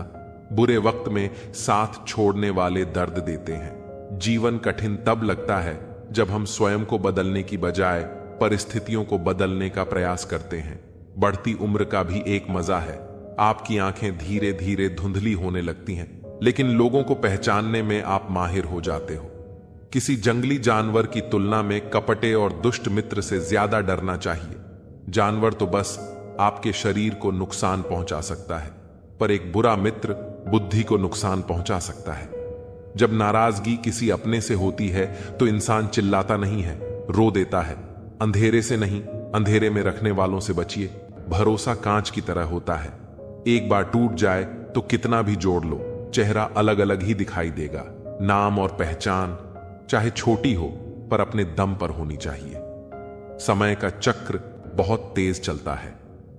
बुरे वक्त में साथ छोड़ने वाले दर्द देते हैं। जीवन कठिन तब लगता है जब हम स्वयं को बदलने की बजाय परिस्थितियों को बदलने का प्रयास करते हैं। बढ़ती उम्र का भी एक मजा है। आपकी आंखें धीरे धीरे धुंधली होने लगती हैं, लेकिन लोगों को पहचानने में आप माहिर हो जाते हो। किसी जंगली जानवर की तुलना में कपटे और दुष्ट मित्र से ज्यादा डरना चाहिए। जानवर तो बस आपके शरीर को नुकसान पहुंचा सकता है, पर एक बुरा मित्र बुद्धि को नुकसान पहुंचा सकता है। जब नाराजगी किसी अपने से होती है तो इंसान चिल्लाता नहीं है, रो देता है। अंधेरे से नहीं, अंधेरे में रखने वालों से बचिए। भरोसा कांच की तरह होता है, एक बार टूट जाए तो कितना भी जोड़ लो, चेहरा अलग अलग ही दिखाई देगा। नाम और पहचान चाहे छोटी हो, पर अपने दम पर होनी चाहिए। समय का चक्र बहुत तेज चलता है,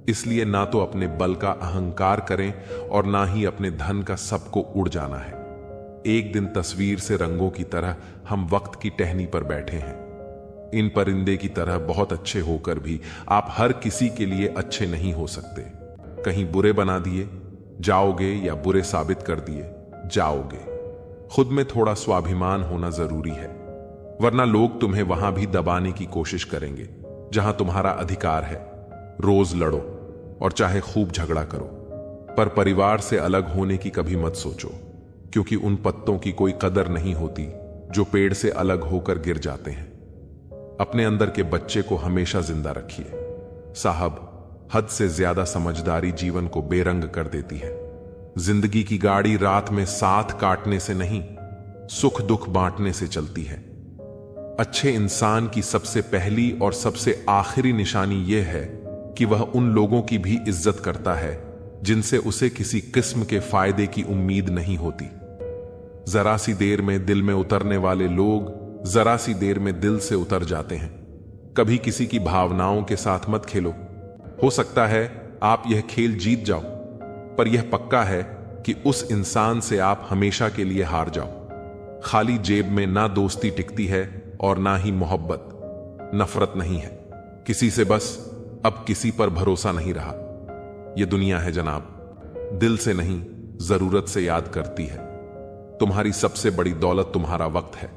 इसलिए ना तो अपने बल का अहंकार करें और ना ही अपने धन का सबको उड़ जाना है। एक दिन तस्वीर से रंगों की तरह हम वक्त की टहनी पर बैठे हैं। इन परिंदे की तरह बहुत अच्छे होकर भी आप हर किसी के लिए अच्छे नहीं हो सकते। कहीं बुरे बना दिए जाओगे या बुरे साबित कर दिए जाओगे। खुद में थोड़ा स्वाभिमान होना जरूरी है, वरना लोग तुम्हें वहां भी दबाने की कोशिश करेंगे जहां तुम्हारा अधिकार है। रोज लड़ो और चाहे खूब झगड़ा करो, पर परिवार से अलग होने की कभी मत सोचो, क्योंकि उन पत्तों की कोई कदर नहीं होती जो पेड़ से अलग होकर गिर जाते हैं। अपने अंदर के बच्चे को हमेशा जिंदा रखिए। साहब, हद से ज्यादा समझदारी जीवन को बेरंग कर देती है। जिंदगी की गाड़ी रात में साथ काटने से नहीं, सुख दुख बांटने से चलती है। अच्छे इंसान की सबसे पहली और सबसे आखिरी निशानी यह है कि वह उन लोगों की भी इज्जत करता है जिनसे उसे किसी किस्म के फायदे की उम्मीद नहीं होती। जरा सी देर में दिल में उतरने वाले लोग जरा सी देर में दिल से उतर जाते हैं। कभी किसी की भावनाओं के साथ मत खेलो। हो सकता है आप यह खेल जीत जाओ, पर यह पक्का है कि उस इंसान से आप हमेशा के लिए हार जाओ। खाली जेब में ना दोस्ती टिकती है और ना ही मोहब्बत। नफरत नहीं है किसी से, बस अब किसी पर भरोसा नहीं रहा। यह दुनिया है जनाब, दिल से नहीं जरूरत से याद करती है। तुम्हारी सबसे बड़ी दौलत तुम्हारा वक्त है।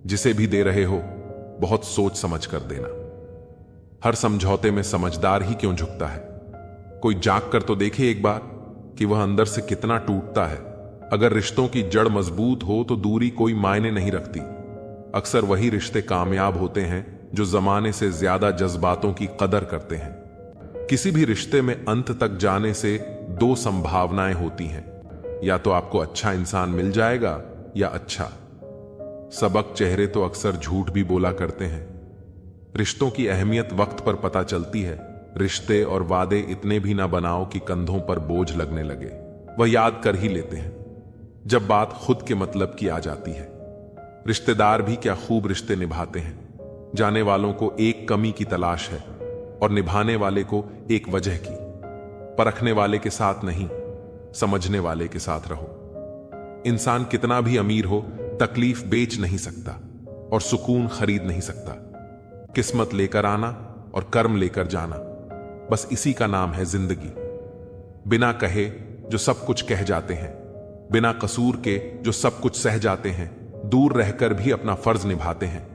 जिसे भी दे रहे हो बहुत सोच समझ कर देना। हर समझौते में समझदार ही क्यों झुकता है। कोई जाग कर तो देखे एक बार कि वह अंदर से कितना टूटता है। अगर रिश्तों की जड़ मजबूत हो तो दूरी कोई मायने नहीं रखती। अक्सर वही रिश्ते कामयाब होते हैं जो जमाने से ज्यादा जज्बातों की कदर करते हैं। किसी भी रिश्ते में अंत तक जाने से दो संभावनाएं होती हैं, या तो आपको अच्छा इंसान मिल जाएगा या अच्छा सबक। चेहरे तो अक्सर झूठ भी बोला करते हैं। रिश्तों की अहमियत वक्त पर पता चलती है। रिश्ते और वादे इतने भी ना बनाओ कि कंधों पर बोझ लगने लगे। वह याद कर ही लेते हैं जब बात खुद के मतलब की आ जाती है। रिश्तेदार भी क्या खूब रिश्ते निभाते हैं। जाने वालों को एक कमी की तलाश है और निभाने वाले को एक वजह की। परखने वाले के साथ नहीं, समझने वाले के साथ रहो। इंसान कितना भी अमीर हो तकलीफ बेच नहीं सकता और सुकून खरीद नहीं सकता। किस्मत लेकर आना और कर्म लेकर जाना, बस इसी का नाम है जिंदगी। बिना कहे जो सब कुछ कह जाते हैं, बिना कसूर के जो सब कुछ सह जाते हैं, दूर रहकर भी अपना फर्ज निभाते हैं,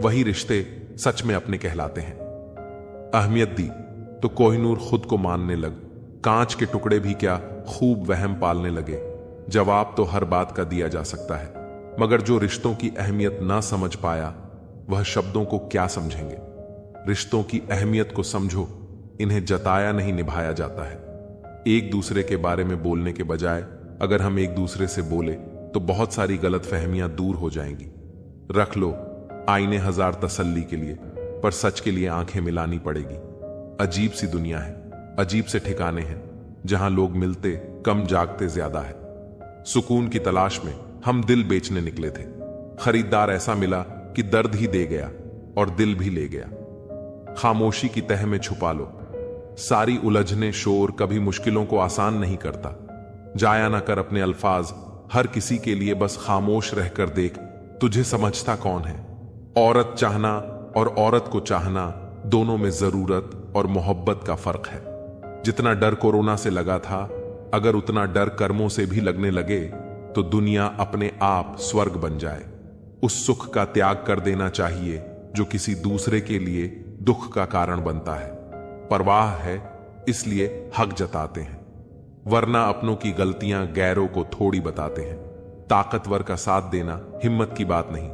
वही रिश्ते सच में अपने कहलाते हैं। अहमियत दी तो कोहिनूर खुद को मानने लग। कांच के टुकड़े भी क्या खूब वहम पालने लगे। जवाब तो हर बात का दिया जा सकता है, मगर जो रिश्तों की अहमियत ना समझ पाया वह शब्दों को क्या समझेंगे। रिश्तों की अहमियत को समझो, इन्हें जताया नहीं निभाया जाता है। एक दूसरे के बारे में बोलने के बजाय अगर हम एक दूसरे से बोले तो बहुत सारी गलत फहमियां दूर हो जाएंगी। रख लो आईने हजार तसल्ली के लिए, पर सच के लिए आंखें मिलानी पड़ेगी। अजीब सी दुनिया है, अजीब से ठिकाने हैं जहां लोग मिलते कम जागते ज्यादा है। सुकून की तलाश में हम दिल बेचने निकले थे। खरीदार ऐसा मिला कि दर्द ही दे गया और दिल भी ले गया। खामोशी की तह में छुपा लो। सारी उलझने शोर कभी मुश्किलों को आसान नहीं करता। जाया ना कर अपने अल्फाज हर किसी के लिए, बस खामोश रहकर देख तुझे समझता कौन है। औरत चाहना और औरत को चाहना, दोनों में जरूरत और मोहब्बत का फर्क है। जितना डर कोरोना से लगा था, अगर उतना डर कर्मों से भी लगने लगे तो दुनिया अपने आप स्वर्ग बन जाए। उस सुख का त्याग कर देना चाहिए जो किसी दूसरे के लिए दुख का कारण बनता है। परवाह है इसलिए हक जताते हैं, वरना अपनों की गलतियां गैरों को थोड़ी बताते हैं। ताकतवर का साथ देना हिम्मत की बात नहीं,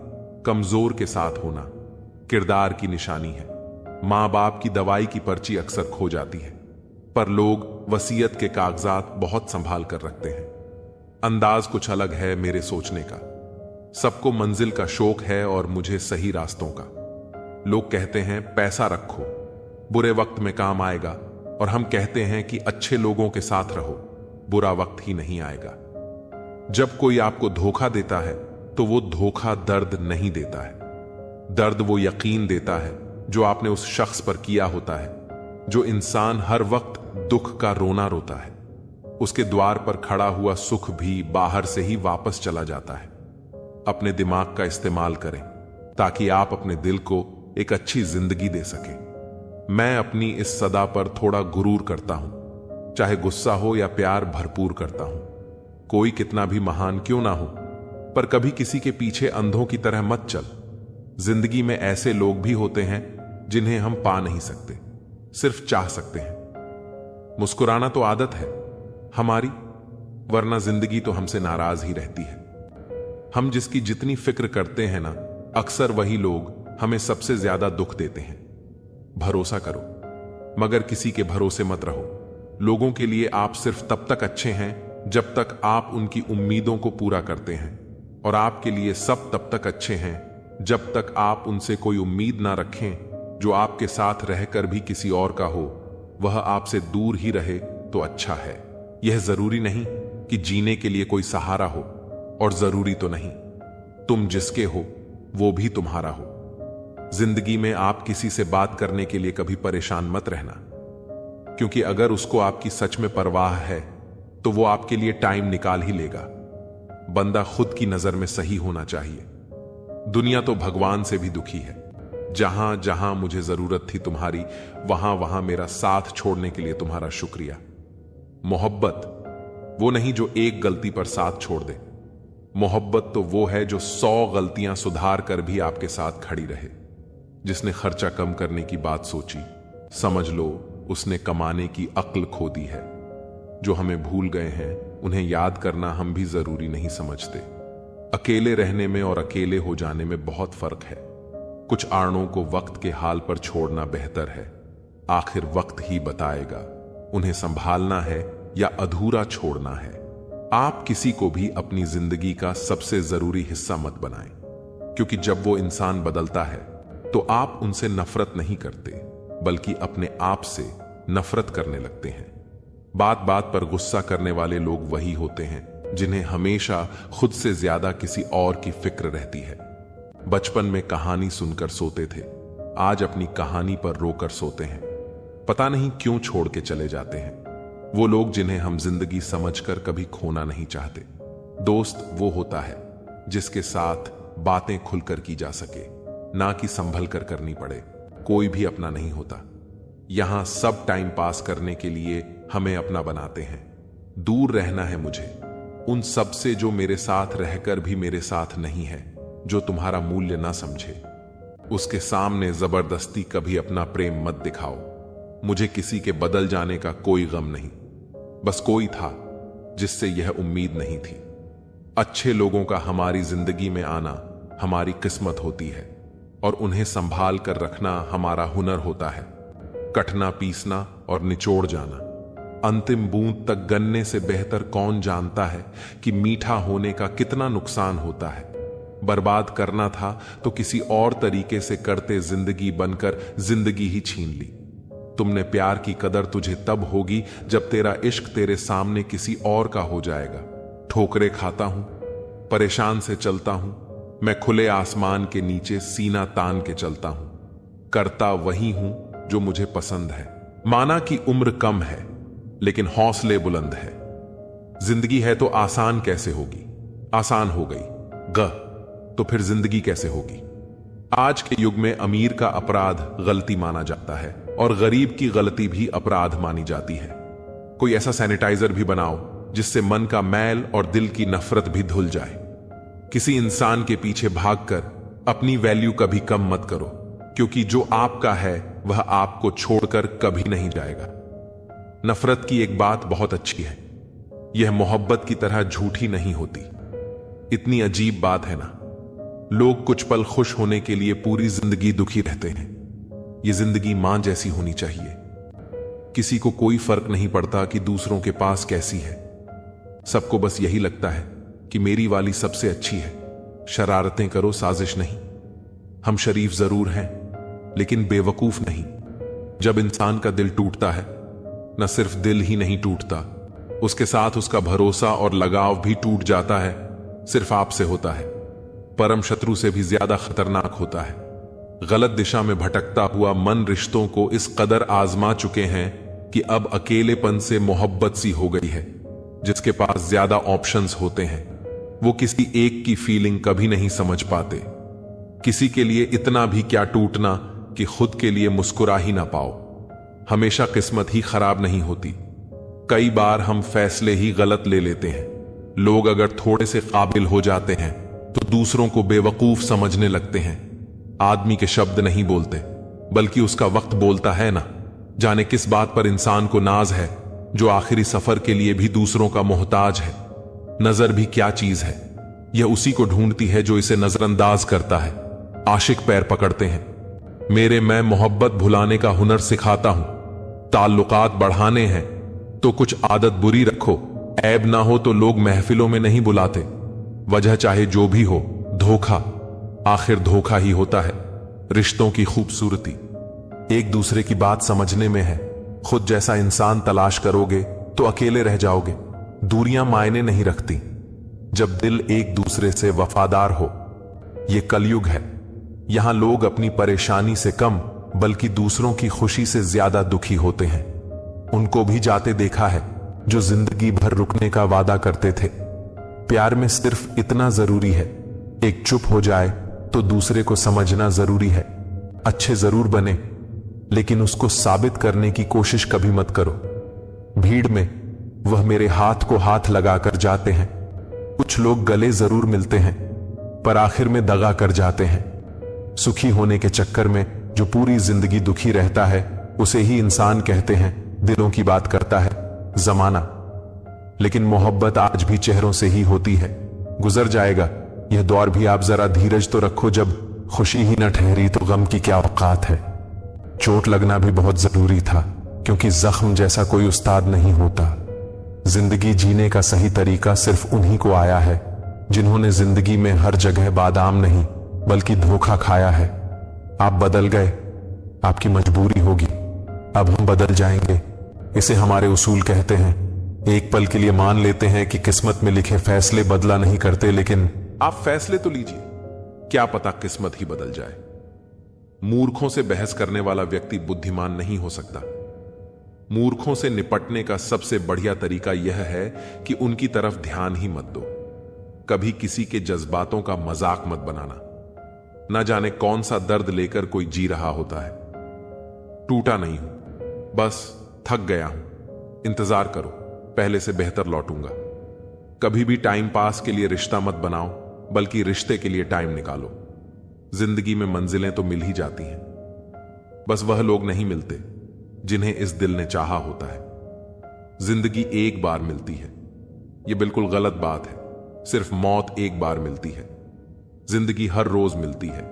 कमजोर के साथ होना किरदार की निशानी है। मां बाप की दवाई की पर्ची अक्सर खो जाती है, पर लोग वसीयत के कागजात बहुत संभाल कर रखते हैं। अंदाज कुछ अलग है मेरे सोचने का। सबको मंजिल का शौक है और मुझे सही रास्तों का। लोग कहते हैं पैसा रखो, बुरे वक्त में काम आएगा, और हम कहते हैं कि अच्छे लोगों के साथ रहो, बुरा वक्त ही नहीं आएगा। जब कोई आपको धोखा देता है तो वो धोखा दर्द नहीं देता है। दर्द वो यकीन देता है जो आपने उस शख्स पर किया होता है। जो इंसान हर वक्त दुख का रोना रोता है, उसके द्वार पर खड़ा हुआ सुख भी बाहर से ही वापस चला जाता है। अपने दिमाग का इस्तेमाल करें ताकि आप अपने दिल को एक अच्छी जिंदगी दे सकें। मैं अपनी इस सदा पर थोड़ा गुरूर करता हूं, चाहे गुस्सा हो या प्यार भरपूर करता हूं। कोई कितना भी महान क्यों ना हो, पर कभी किसी के पीछे अंधों की तरह मत चल। जिंदगी में ऐसे लोग भी होते हैं जिन्हें हम पा नहीं सकते, सिर्फ चाह सकते हैं। मुस्कुराना तो आदत है हमारी, वरना जिंदगी तो हमसे नाराज ही रहती है। हम जिसकी जितनी फिक्र करते हैं ना, अक्सर वही लोग हमें सबसे ज्यादा दुख देते हैं। भरोसा करो, मगर किसी के भरोसे मत रहो। लोगों के लिए आप सिर्फ तब तक अच्छे हैं जब तक आप उनकी उम्मीदों को पूरा करते हैं, और आपके लिए सब तब तक अच्छे हैं जब तक आप उनसे कोई उम्मीद ना रखें। जो आपके साथ रहकर भी किसी और का हो, वह आपसे दूर ही रहे तो अच्छा है। यह जरूरी नहीं कि जीने के लिए कोई सहारा हो, और जरूरी तो नहीं तुम जिसके हो वो भी तुम्हारा हो। जिंदगी में आप किसी से बात करने के लिए कभी परेशान मत रहना, क्योंकि अगर उसको आपकी सच में परवाह है तो वो आपके लिए टाइम निकाल ही लेगा। बंदा खुद की नजर में सही होना चाहिए। दुनिया तो भगवान से भी दुखी है। जहां जहां मुझे जरूरत थी तुम्हारी, वहां वहां मेरा साथ छोड़ने के लिए तुम्हारा शुक्रिया। मोहब्बत वो नहीं जो एक गलती पर साथ छोड़ दे। मोहब्बत तो वो है जो 100 गलतियां सुधार कर भी आपके साथ खड़ी रहे। जिसने खर्चा कम करने की बात सोची, समझ लो उसने कमाने की अक्ल खो दी है। जो हमें भूल गए हैं उन्हें याद करना हम भी जरूरी नहीं समझते। अकेले रहने में और अकेले हो जाने में बहुत फर्क है। कुछ आड़ों को वक्त के हाल पर छोड़ना बेहतर है। आखिर वक्त ही बताएगा उन्हें संभालना है या अधूरा छोड़ना है। आप किसी को भी अपनी जिंदगी का सबसे जरूरी हिस्सा मत बनाएं, क्योंकि जब वो इंसान बदलता है तो आप उनसे नफरत नहीं करते, बल्कि अपने आप से नफरत करने लगते हैं। बात बात पर गुस्सा करने वाले लोग वही होते हैं जिन्हें हमेशा खुद से ज्यादा किसी और की फिक्र रहती है। बचपन में कहानी सुनकर सोते थे, आज अपनी कहानी पर रोकर सोते हैं। पता नहीं क्यों छोड़ के चले जाते हैं वो लोग जिन्हें हम जिंदगी समझकर कभी खोना नहीं चाहते। दोस्त वो होता है जिसके साथ बातें खुलकर की जा सके, ना कि संभल कर करनी पड़े। कोई भी अपना नहीं होता। यहां सब टाइम पास करने के लिए हमें अपना बनाते हैं। दूर रहना है मुझे उन सब से जो मेरे साथ रहकर भी मेरे साथ नहीं है, जो तुम्हारा मूल्य ना समझे। उसके सामने जबरदस्ती कभी अपना प्रेम मत दिखाओ। मुझे किसी के बदल जाने का कोई गम नहीं, बस कोई था जिससे यह उम्मीद नहीं थी। अच्छे लोगों का हमारी जिंदगी में आना हमारी किस्मत होती है, और उन्हें संभाल कर रखना हमारा हुनर होता है। कटना, पीसना और निचोड़ जाना, अंतिम बूंद तक गन्ने से बेहतर कौन जानता है कि मीठा होने का कितना नुकसान होता है। बर्बाद करना था तो किसी और तरीके से करते, जिंदगी बनकर जिंदगी ही छीन ली। तुमने प्यार की कदर तुझे तब होगी जब तेरा इश्क तेरे सामने किसी और का हो जाएगा। ठोकरे खाता हूं, परेशान से चलता हूं, मैं खुले आसमान के नीचे सीना तान के चलता हूं। करता वही हूं जो मुझे पसंद है। माना कि उम्र कम है लेकिन हौसले बुलंद है। जिंदगी है तो आसान कैसे होगी? आसान हो गई तो फिर जिंदगी कैसे होगी? आज के युग में अमीर का अपराध गलती माना जाता है और गरीब की गलती भी अपराध मानी जाती है। कोई ऐसा सैनिटाइजर भी बनाओ जिससे मन का मैल और दिल की नफरत भी धुल जाए। किसी इंसान के पीछे भागकर अपनी वैल्यू कभी कम मत करो, क्योंकि जो आपका है वह आपको छोड़कर कभी नहीं जाएगा। नफरत की एक बात बहुत अच्छी है, यह मोहब्बत की तरह झूठी नहीं होती। इतनी अजीब बात है ना, लोग कुछ पल खुश होने के लिए पूरी जिंदगी दुखी रहते हैं। यह जिंदगी मां जैसी होनी चाहिए। किसी को कोई फर्क नहीं पड़ता कि दूसरों के पास कैसी है। सबको बस यही लगता है कि मेरी वाली सबसे अच्छी है। शरारतें करो, साजिश नहीं। हम शरीफ जरूर हैं लेकिन बेवकूफ नहीं। जब इंसान का दिल टूटता है, न सिर्फ दिल ही नहीं टूटता, उसके साथ उसका भरोसा और लगाव भी टूट जाता है। सिर्फ आपसे होता है। परम शत्रु से भी ज्यादा खतरनाक होता है। गलत दिशा में भटकता हुआ मन रिश्तों को इस कदर आजमा चुके हैं कि अब अकेलेपन से मोहब्बत सी हो गई है। जिसके पास ज्यादा ऑप्शंस होते हैं वो किसी एक की फीलिंग कभी नहीं समझ पाते। किसी के लिए इतना भी क्या टूटना कि खुद के लिए मुस्कुरा ही ना पाओ। हमेशा किस्मत ही खराब नहीं होती। कई बार हम फैसले ही गलत ले लेते हैं। लोग अगर थोड़े से काबिल हो जाते हैं तो दूसरों को बेवकूफ समझने लगते हैं। आदमी के शब्द नहीं बोलते बल्कि उसका वक्त बोलता है ना। जाने किस बात पर इंसान को नाज है जो आखिरी सफर के लिए भी दूसरों का मोहताज है। नजर भी क्या चीज है, यह उसी को ढूंढती है जो इसे नजरअंदाज करता है। आशिक पैर पकड़ते हैं। मेरे मैं मोहब्बत भुलाने का हुनर सिखाता हूं। ताल्लुकात बढ़ाने हैं तो कुछ आदत बुरी रखो ऐब ना हो तो लोग महफिलों में नहीं बुलाते। वजह चाहे जो भी हो, धोखा आखिर धोखा ही होता है। रिश्तों की खूबसूरती एक दूसरे की बात समझने में है। खुद जैसा इंसान तलाश करोगे तो अकेले रह जाओगे। दूरियां मायने नहीं रखती जब दिल एक दूसरे से वफादार हो। यह कलयुग है, यहां लोग अपनी परेशानी से कम बल्कि दूसरों की खुशी से ज्यादा दुखी होते हैं। उनको भी जाते देखा है जो जिंदगी भर रुकने का वादा करते थे। प्यार में सिर्फ इतना जरूरी है, एक चुप हो जाए तो दूसरे को समझना जरूरी है। अच्छे जरूर बने लेकिन उसको साबित करने की कोशिश कभी मत करो। भीड़ में वह मेरे हाथ को हाथ लगाकर जाते हैं। कुछ लोग गले जरूर मिलते हैं पर आखिर में दगा कर जाते हैं। सुखी होने के चक्कर में जो पूरी जिंदगी दुखी रहता है उसे ही इंसान कहते हैं। दिलों की बात करता है जमाना, लेकिन मोहब्बत आज भी चेहरों से ही होती है। गुजर जाएगा यह दौर भी, आप जरा धीरज तो रखो। जब खुशी ही न ठहरी तो गम की क्या औकात है। चोट लगना भी बहुत जरूरी था क्योंकि जख्म जैसा कोई उस्ताद नहीं होता। जिंदगी जीने का सही तरीका सिर्फ उन्हीं को आया है जिन्होंने जिंदगी में हर जगह बादाम नहीं बल्कि धोखा खाया है। आप बदल गए, आपकी मजबूरी होगी, अब हम बदल जाएंगे। इसे हमारे उसूल कहते हैं। एक पल के लिए मान लेते हैं कि किस्मत में लिखे फैसले बदला नहीं करते, लेकिन आप फैसले तो लीजिए, क्या पता किस्मत ही बदल जाए। मूर्खों से बहस करने वाला व्यक्ति बुद्धिमान नहीं हो सकता। मूर्खों से निपटने का सबसे बढ़िया तरीका यह है कि उनकी तरफ ध्यान ही मत दो। कभी किसी के जज्बातों का मजाक मत बनाना। न जाने कौन सा दर्द लेकर कोई जी रहा होता है। टूटा नहीं हूं, बस थक गया हूं। इंतजार करो, पहले से बेहतर लौटूंगा। कभी भी टाइम पास के लिए रिश्ता मत बनाओ, बल्कि रिश्ते के लिए टाइम निकालो। जिंदगी में मंजिलें तो मिल ही जाती हैं, बस वह लोग नहीं मिलते जिन्हें इस दिल ने चाहा होता है। जिंदगी एक बार मिलती है, यह बिल्कुल गलत बात है। सिर्फ मौत एक बार मिलती है। जिंदगी हर रोज मिलती है।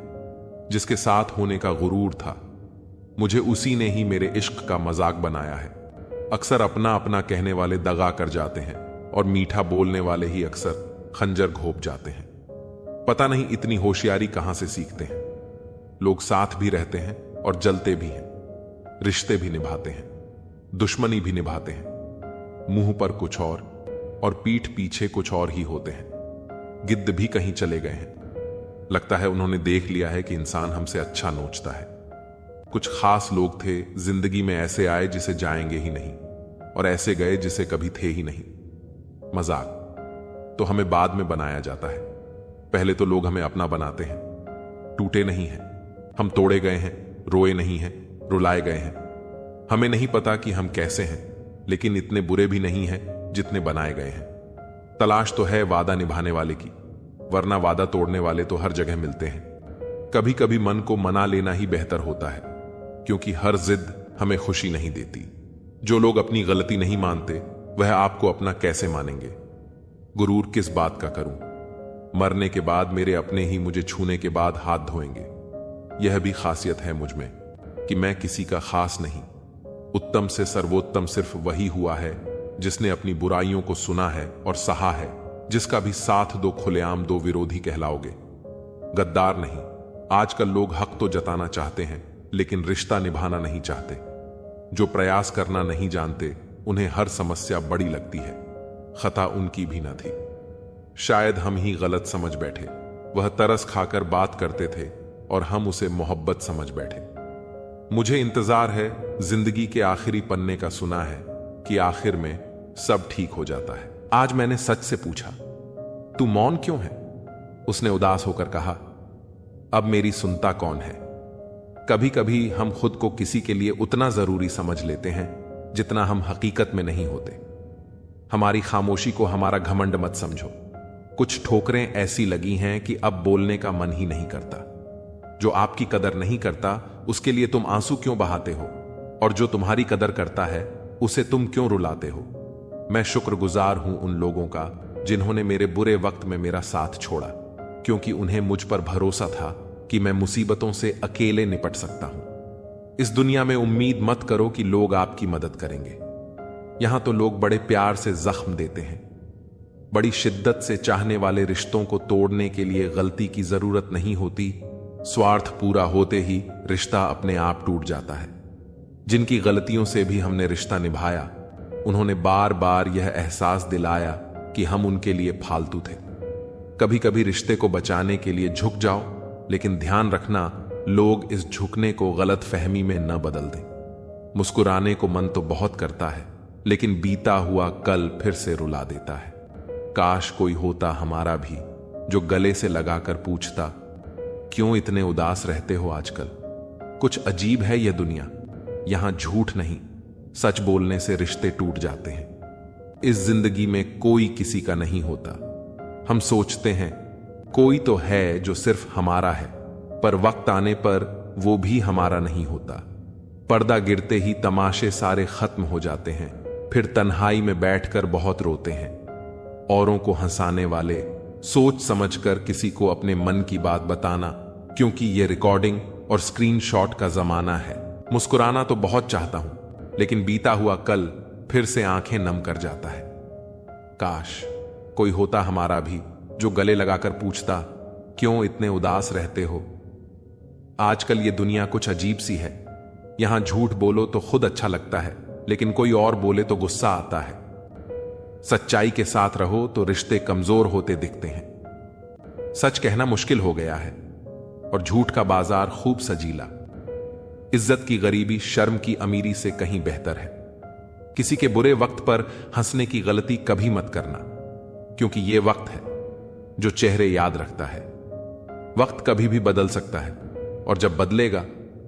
जिसके साथ होने का गुरूर था, मुझे उसी ने ही मेरे इश्क का मजाक बनाया है। अक्सर अपना अपना कहने वाले दगा कर जाते हैं और मीठा बोलने वाले ही अक्सर खंजर घोंप जाते हैं। पता नहीं इतनी होशियारी कहां से सीखते हैं। लोग साथ भी रहते हैं और जलते भी हैं, रिश्ते भी निभाते हैं, दुश्मनी भी निभाते हैं। मुंह पर कुछ और पीठ पीछे कुछ और ही होते हैं। गिद्ध भी कहीं चले गए हैं। लगता है उन्होंने देख लिया है कि इंसान हमसे अच्छा नोचता है। कुछ खास लोग थे जिंदगी में, ऐसे आए जिसे जाएंगे ही नहीं और ऐसे गए जिसे कभी थे ही नहीं। मजाक तो हमें बाद में बनाया जाता है, पहले तो लोग हमें अपना बनाते हैं। टूटे नहीं हैं, हम तोड़े गए हैं। रोए नहीं हैं, रुलाए गए हैं। हमें नहीं पता कि हम कैसे हैं, लेकिन इतने बुरे भी नहीं हैं जितने बनाए गए हैं। तलाश तो है वादा निभाने वाले की, वरना वादा तोड़ने वाले तो हर जगह मिलते हैं। कभी कभी मन को मना लेना ही बेहतर होता है, क्योंकि हर जिद हमें खुशी नहीं देती। जो लोग अपनी गलती नहीं मानते वह आपको अपना कैसे मानेंगे। गुरूर किस बात का करूं, मरने के बाद मेरे अपने ही मुझे छूने के बाद हाथ धोएंगे। यह भी खासियत है मुझ में कि मैं किसी का खास नहीं। उत्तम से सर्वोत्तम सिर्फ वही हुआ है जिसने अपनी बुराइयों को सुना है और सहा है। जिसका भी साथ दो खुलेआम दो विरोधी कहलाओगे। गद्दार नहीं। आजकल लोग हक तो जताना चाहते हैं लेकिन रिश्ता निभाना नहीं चाहते। जो प्रयास करना नहीं जानते उन्हें हर समस्या बड़ी लगती है। खता उनकी भी न थी, शायद हम ही गलत समझ बैठे। वह तरस खाकर बात करते थे और हम उसे मोहब्बत समझ बैठे। मुझे इंतजार है जिंदगी के आखिरी पन्ने का, सुना है कि आखिर में सब ठीक हो जाता है। आज मैंने सच से पूछा, तू मौन क्यों है? उसने उदास होकर कहा, अब मेरी सुनता कौन है? कभी कभी हम खुद को किसी के लिए उतना जरूरी समझ लेते हैं जितना हम हकीकत में नहीं होते। हमारी खामोशी को हमारा घमंड मत समझो। कुछ ठोकरें ऐसी लगी हैं कि अब बोलने का मन ही नहीं करता। जो आपकी कदर नहीं करता उसके लिए तुम आंसू क्यों बहाते हो, और जो तुम्हारी कदर करता है उसे तुम क्यों रुलाते हो? मैं शुक्रगुजार हूं उन लोगों का जिन्होंने मेरे बुरे वक्त में मेरा साथ छोड़ा, क्योंकि उन्हें मुझ पर भरोसा था कि मैं मुसीबतों से अकेले निपट सकता हूं। इस दुनिया में उम्मीद मत करो कि लोग आपकी मदद करेंगे। यहां तो लोग बड़े प्यार से जख्म देते हैं। बड़ी शिद्दत से चाहने वाले रिश्तों को तोड़ने के लिए गलती की जरूरत नहीं होती, स्वार्थ पूरा होते ही रिश्ता अपने आप टूट जाता है। जिनकी गलतियों से भी हमने रिश्ता निभाया, उन्होंने बार बार यह एहसास दिलाया कि हम उनके लिए फालतू थे। कभी कभी रिश्ते को बचाने के लिए झुक जाओ, लेकिन ध्यान रखना लोग इस झुकने को गलत फहमी में न बदल दें। मुस्कुराने को मन तो बहुत करता है, लेकिन बीता हुआ कल फिर से रुला देता है। काश कोई होता हमारा भी जो गले से लगाकर पूछता, क्यों इतने उदास रहते हो आजकल। कुछ अजीब है यह दुनिया, यहां झूठ नहीं, सच बोलने से रिश्ते टूट जाते हैं। इस जिंदगी में कोई किसी का नहीं होता। हम सोचते हैं कोई तो है जो सिर्फ हमारा है, पर वक्त आने पर वो भी हमारा नहीं होता। पर्दा गिरते ही तमाशे सारे खत्म हो जाते हैं, फिर तन्हाई में बैठकर बहुत रोते हैं। औरों को हंसाने वाले, सोच समझकर किसी को अपने मन की बात बताना, क्योंकि ये रिकॉर्डिंग और स्क्रीनशॉट का जमाना है। मुस्कुराना तो बहुत चाहता हूं, लेकिन बीता हुआ कल फिर से आंखें नम कर जाता है। काश कोई होता हमारा भी जो गले लगाकर पूछता, क्यों इतने उदास रहते हो। आजकल ये दुनिया कुछ अजीब सी है। यहां झूठ बोलो तो खुद अच्छा लगता है, लेकिन कोई और बोले तो गुस्सा आता है। सच्चाई के साथ रहो तो रिश्ते कमजोर होते दिखते हैं। सच कहना मुश्किल हो गया है और झूठ का बाजार खूब सजीला। इज्जत की गरीबी शर्म की अमीरी से कहीं बेहतर है। किसी के बुरे वक्त पर हंसने की गलती कभी मत करना, क्योंकि यह वक्त है जो चेहरे याद रखता है। वक्त कभी भी बदल सकता है, और जब बदलेगा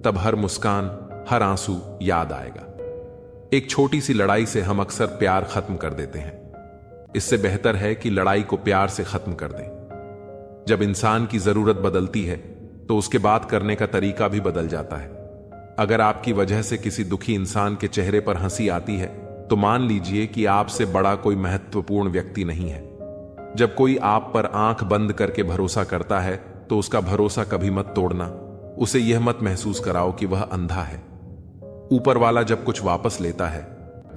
तब हर मुस्कान, हर आंसू याद आएगा। एक छोटी सी लड़ाई से हम अक्सर प्यार खत्म कर देते हैं। इससे बेहतर है कि लड़ाई को प्यार से खत्म कर दें। जब इंसान की जरूरत बदलती है तो उसके बात करने का तरीका भी बदल जाता है। अगर आपकी वजह से किसी दुखी इंसान के चेहरे पर हंसी आती है, तो मान लीजिए कि आपसे बड़ा कोई महत्वपूर्ण व्यक्ति नहीं है। जब कोई आप पर आंख बंद करके भरोसा करता है, तो उसका भरोसा कभी मत तोड़ना। उसे यह मत महसूस कराओ कि वह अंधा है। ऊपर वाला जब कुछ वापस लेता है,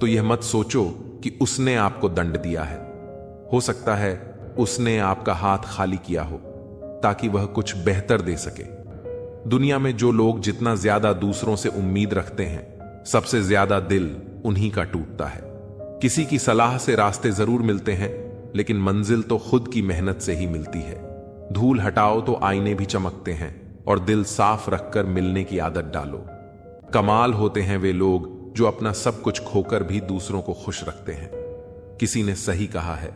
तो यह मत सोचो कि उसने आपको दंड दिया है। हो सकता है उसने आपका हाथ खाली किया हो, ताकि वह कुछ बेहतर दे सके। दुनिया में जो लोग जितना ज्यादा दूसरों से उम्मीद रखते हैं, सबसे ज्यादा दिल उन्हीं का टूटता है। किसी की सलाह से रास्ते जरूर मिलते हैं, लेकिन मंजिल तो खुद की मेहनत से ही मिलती है। धूल हटाओ तो आईने भी चमकते हैं, और दिल साफ रखकर मिलने की आदत डालो। कमाल होते हैं वे लोग जो अपना सब कुछ खोकर भी दूसरों को खुश रखते हैं। किसी ने सही कहा है,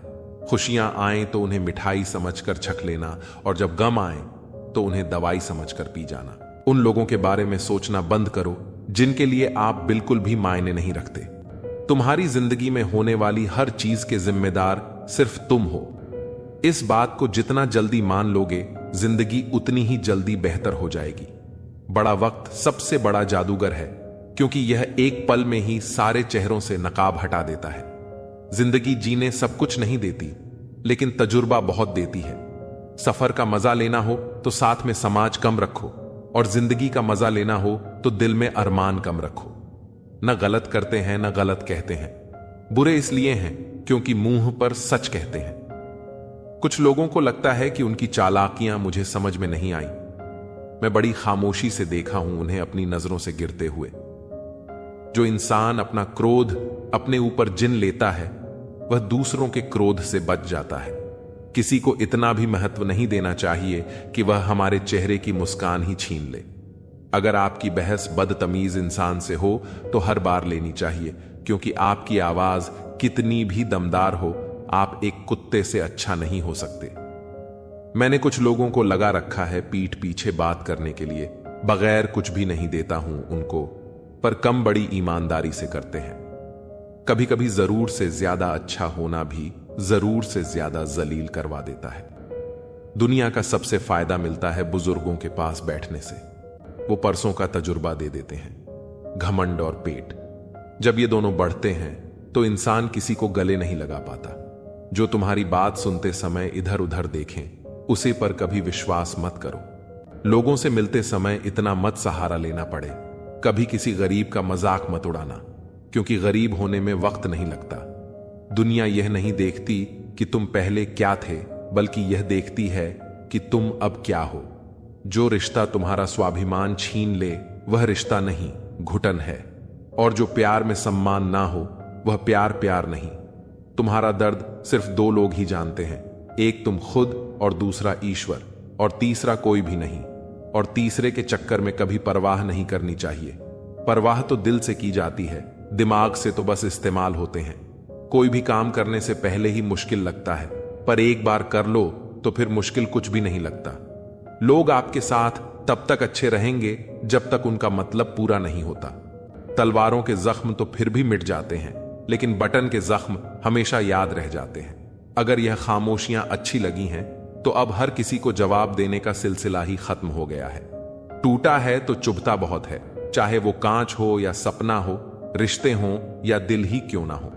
खुशियां आए तो उन्हें मिठाई समझकर छक लेना, और जब गम आए तो उन्हें दवाई समझकर पी जाना। उन लोगों के बारे में सोचना बंद करो जिनके लिए आप बिल्कुल भी मायने नहीं रखते। तुम्हारी जिंदगी में होने वाली हर चीज के जिम्मेदार सिर्फ तुम हो। इस बात को जितना जल्दी मान लोगे, जिंदगी उतनी ही जल्दी बेहतर हो जाएगी। बड़ा वक्त सबसे बड़ा जादूगर है, क्योंकि यह एक पल में ही सारे चेहरों से नकाब हटा देता है। जिंदगी जीने सब कुछ नहीं देती, लेकिन तजुर्बा बहुत देती है। सफर का मजा लेना हो तो साथ में समाज कम रखो, और जिंदगी का मजा लेना हो तो दिल में अरमान कम रखो। न गलत करते हैं न गलत कहते हैं। बुरे इसलिए हैं क्योंकि मुंह पर सच कहते हैं। कुछ लोगों को लगता है कि उनकी चालाकियां मुझे समझ में नहीं आई। मैं बड़ी खामोशी से देखा हूं उन्हें अपनी नजरों से गिरते हुए। जो इंसान अपना क्रोध अपने ऊपर जिन लेता है, वह दूसरों के क्रोध से बच जाता है। किसी को इतना भी महत्व नहीं देना चाहिए कि वह हमारे चेहरे की मुस्कान ही छीन ले। अगर आपकी बहस बदतमीज इंसान से हो तो हर बार लेनी चाहिए, क्योंकि आपकी आवाज कितनी भी दमदार हो, आप एक कुत्ते से अच्छा नहीं हो सकते। मैंने कुछ लोगों को लगा रखा है पीठ पीछे बात करने के लिए। बगैर कुछ भी नहीं देता हूं उनको, पर कम बड़ी ईमानदारी से करते हैं। कभी कभी जरूर से ज्यादा अच्छा होना भी जरूर से ज्यादा जलील करवा देता है। दुनिया का सबसे फायदा मिलता है बुजुर्गों के पास बैठने से। वो परसों का तजुर्बा दे देते हैं। घमंड और पेट, जब ये दोनों बढ़ते हैं तो इंसान किसी को गले नहीं लगा पाता। जो तुम्हारी बात सुनते समय इधर उधर देखें, उसे पर कभी विश्वास मत करो। लोगों से मिलते समय इतना मत सहारा लेना पड़े। कभी किसी गरीब का मजाक मत उड़ाना, क्योंकि गरीब होने में वक्त नहीं लगता। दुनिया यह नहीं देखती कि तुम पहले क्या थे, बल्कि यह देखती है कि तुम अब क्या हो। जो रिश्ता तुम्हारा स्वाभिमान छीन ले वह रिश्ता नहीं, घुटन है। और जो प्यार में सम्मान ना हो वह प्यार नहीं। तुम्हारा दर्द सिर्फ दो लोग ही जानते हैं, एक तुम खुद और दूसरा ईश्वर, और तीसरा कोई भी नहीं। और तीसरे के चक्कर में कभी परवाह नहीं करनी चाहिए। परवाह तो दिल से की जाती है, दिमाग से तो बस इस्तेमाल होते हैं। कोई भी काम करने से पहले ही मुश्किल लगता है, पर एक बार कर लो तो फिर मुश्किल कुछ भी नहीं लगता। लोग आपके साथ तब तक अच्छे रहेंगे जब तक उनका मतलब पूरा नहीं होता। तलवारों के जख्म तो फिर भी मिट जाते हैं, लेकिन बटन के जख्म हमेशा याद रह जाते हैं। अगर यह खामोशियां अच्छी लगी हैं तो अब हर किसी को जवाब देने का सिलसिला ही खत्म हो गया है। टूटा है तो चुभता बहुत है, चाहे वो कांच हो या सपना हो, रिश्ते हों या दिल ही क्यों ना हो।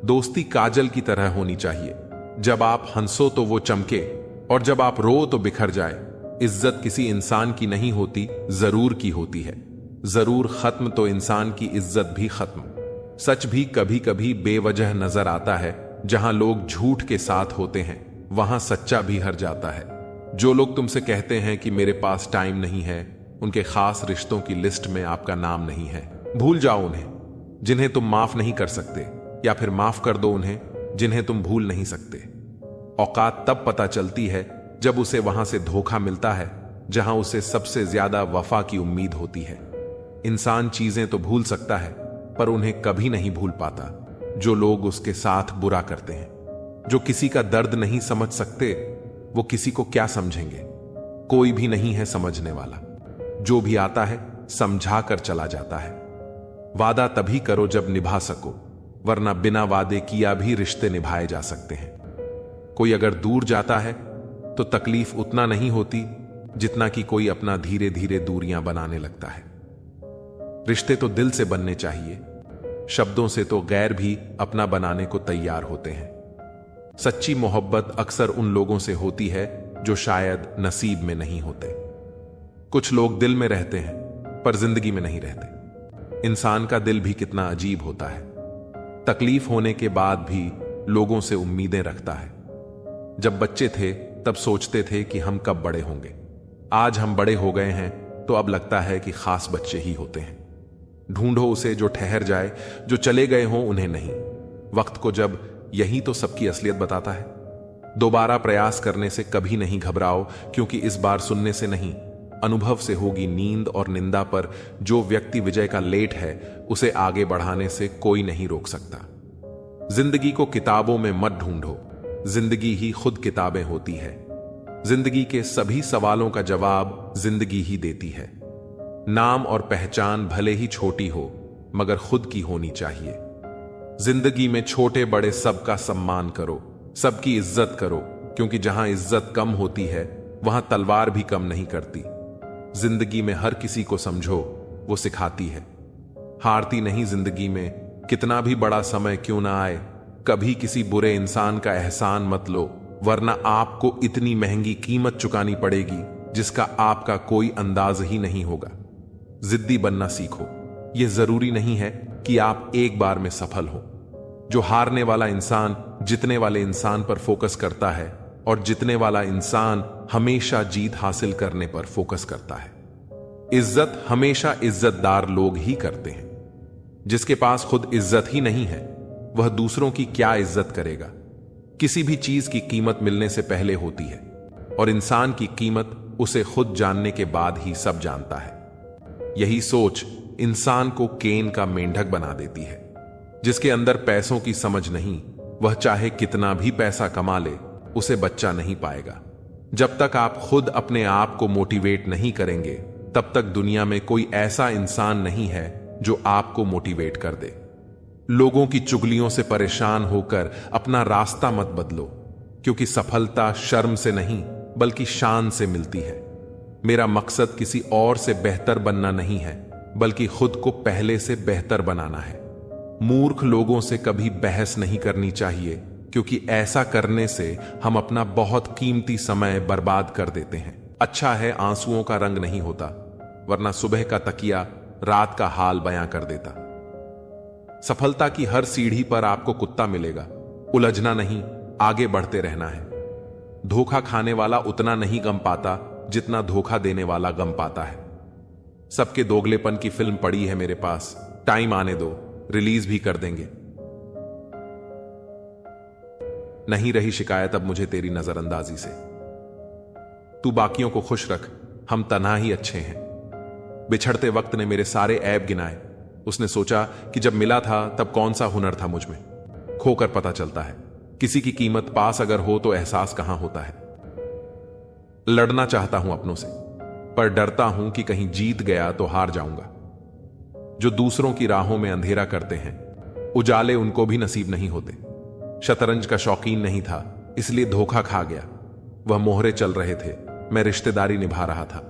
दोस्ती काजल की तरह होनी चाहिए, जब आप हंसो तो वो चमके और जब आप रो तो बिखर जाए। इज्जत किसी इंसान की नहीं होती, जरूर की होती है। जरूर खत्म तो इंसान की इज्जत भी खत्म। सच भी कभी कभी बेवजह नजर आता है। जहां लोग झूठ के साथ होते हैं वहां सच्चा भी हर जाता है। जो लोग तुमसे कहते हैं कि मेरे पास टाइम नहीं है, उनके खास रिश्तों की लिस्ट में आपका नाम नहीं है। भूल जाओ उन्हें जिन्हें तुम माफ नहीं कर सकते, या फिर माफ कर दो उन्हें जिन्हें तुम भूल नहीं सकते। औकात तब पता चलती है जब उसे वहां से धोखा मिलता है जहां उसे सबसे ज्यादा वफा की उम्मीद होती है। इंसान चीजें तो भूल सकता है, पर उन्हें कभी नहीं भूल पाता जो लोग उसके साथ बुरा करते हैं। जो किसी का दर्द नहीं समझ सकते वो किसी को क्या समझेंगे। कोई भी नहीं है समझने वाला। जो भी आता है समझा कर चला जाता है। वादा तभी करो जब निभा सको, वरना बिना वादे किया भी रिश्ते निभाए जा सकते हैं। कोई अगर दूर जाता है तो तकलीफ उतना नहीं होती जितना कि कोई अपना धीरे धीरे दूरियां बनाने लगता है। रिश्ते तो दिल से बनने चाहिए, शब्दों से तो गैर भी अपना बनाने को तैयार होते हैं। सच्ची मोहब्बत अक्सर उन लोगों से होती है जो शायद नसीब में नहीं होते। कुछ लोग दिल में रहते हैं पर जिंदगी में नहीं रहते। इंसान का दिल भी कितना अजीब होता है। तकलीफ होने के बाद भी लोगों से उम्मीदें रखता है। जब बच्चे थे तब सोचते थे कि हम कब बड़े होंगे। आज हम बड़े हो गए हैं तो अब लगता है कि खास बच्चे ही होते हैं। ढूंढो उसे जो ठहर जाए, जो चले गए हों उन्हें नहीं। वक्त को जब यही तो सबकी असलियत बताता है। दोबारा प्रयास करने से कभी नहीं घबराओ, क्योंकि इस बार सुनने से नहीं, अनुभव से होगी नींद और निंदा। पर जो व्यक्ति विजय का लेट है उसे आगे बढ़ाने से कोई नहीं रोक सकता। जिंदगी को किताबों में मत ढूंढो, जिंदगी ही खुद किताबें होती है। जिंदगी के सभी सवालों का जवाब जिंदगी ही देती है। नाम और पहचान भले ही छोटी हो, मगर खुद की होनी चाहिए। जिंदगी में छोटे बड़े सबका सम्मान करो, सबकी इज्जत करो, क्योंकि जहां इज्जत कम होती है वहां तलवार भी कम नहीं करती। जिंदगी में हर किसी को समझो, वो सिखाती है। हारती नहीं जिंदगी में, कितना भी बड़ा समय क्यों ना आए। कभी किसी बुरे इंसान का एहसान मत लो, वरना आपको इतनी महंगी कीमत चुकानी पड़ेगी जिसका आपका कोई अंदाज ही नहीं होगा। जिद्दी बनना सीखो। यह जरूरी नहीं है कि आप एक बार में सफल हो। जो हारने वाला इंसान जितने वाले इंसान पर फोकस करता है, और जितने वाला इंसान हमेशा जीत हासिल करने पर फोकस करता है। इज्जत हमेशा इज्जतदार लोग ही करते हैं। जिसके पास खुद इज्जत ही नहीं है वह दूसरों की क्या इज्जत करेगा। किसी भी चीज की कीमत मिलने से पहले होती है, और इंसान की कीमत उसे खुद जानने के बाद ही सब जानता है। यही सोच इंसान को केन का मेंढक बना देती है। जिसके अंदर पैसों की समझ नहीं, वह चाहे कितना भी पैसा कमा ले, उसे बच्चा नहीं पाएगा। जब तक आप खुद अपने आप को मोटिवेट नहीं करेंगे, तब तक दुनिया में कोई ऐसा इंसान नहीं है जो आपको मोटिवेट कर दे। लोगों की चुगलियों से परेशान होकर अपना रास्ता मत बदलो, क्योंकि सफलता शर्म से नहीं बल्कि शान से मिलती है। मेरा मकसद किसी और से बेहतर बनना नहीं है, बल्कि खुद को पहले से बेहतर बनाना है। मूर्ख लोगों से कभी बहस नहीं करनी चाहिए, क्योंकि ऐसा करने से हम अपना बहुत कीमती समय बर्बाद कर देते हैं। अच्छा है आंसुओं का रंग नहीं होता, वरना सुबह का तकिया रात का हाल बयां कर देता। सफलता की हर सीढ़ी पर आपको कुत्ता मिलेगा। उलझना नहीं, आगे बढ़ते रहना है। धोखा खाने वाला उतना नहीं गम पाता जितना धोखा देने वाला गम पाता है। सबके दोगलेपन की फिल्म पड़ी है मेरे पास, टाइम आने दो, रिलीज भी कर देंगे। नहीं रही शिकायत अब मुझे तेरी नजरअंदाजी से। तू बाकियों को खुश रख, हम तन्हा ही अच्छे हैं। बिछड़ते वक्त ने मेरे सारे ऐब गिनाए। उसने सोचा कि जब मिला था तब कौन सा हुनर था मुझ में। खोकर पता चलता है किसी की कीमत पास अगर हो तो एहसास कहां होता है। लड़ना चाहता हूं अपनों से, पर डरता हूं कि कहीं जीत गया तो हार जाऊंगा। जो दूसरों की राहों में अंधेरा करते हैं, उजाले उनको भी नसीब नहीं होते। शतरंज का शौकीन नहीं था, इसलिए धोखा खा गया। वह मोहरे चल रहे थे, मैं रिश्तेदारी निभा रहा था।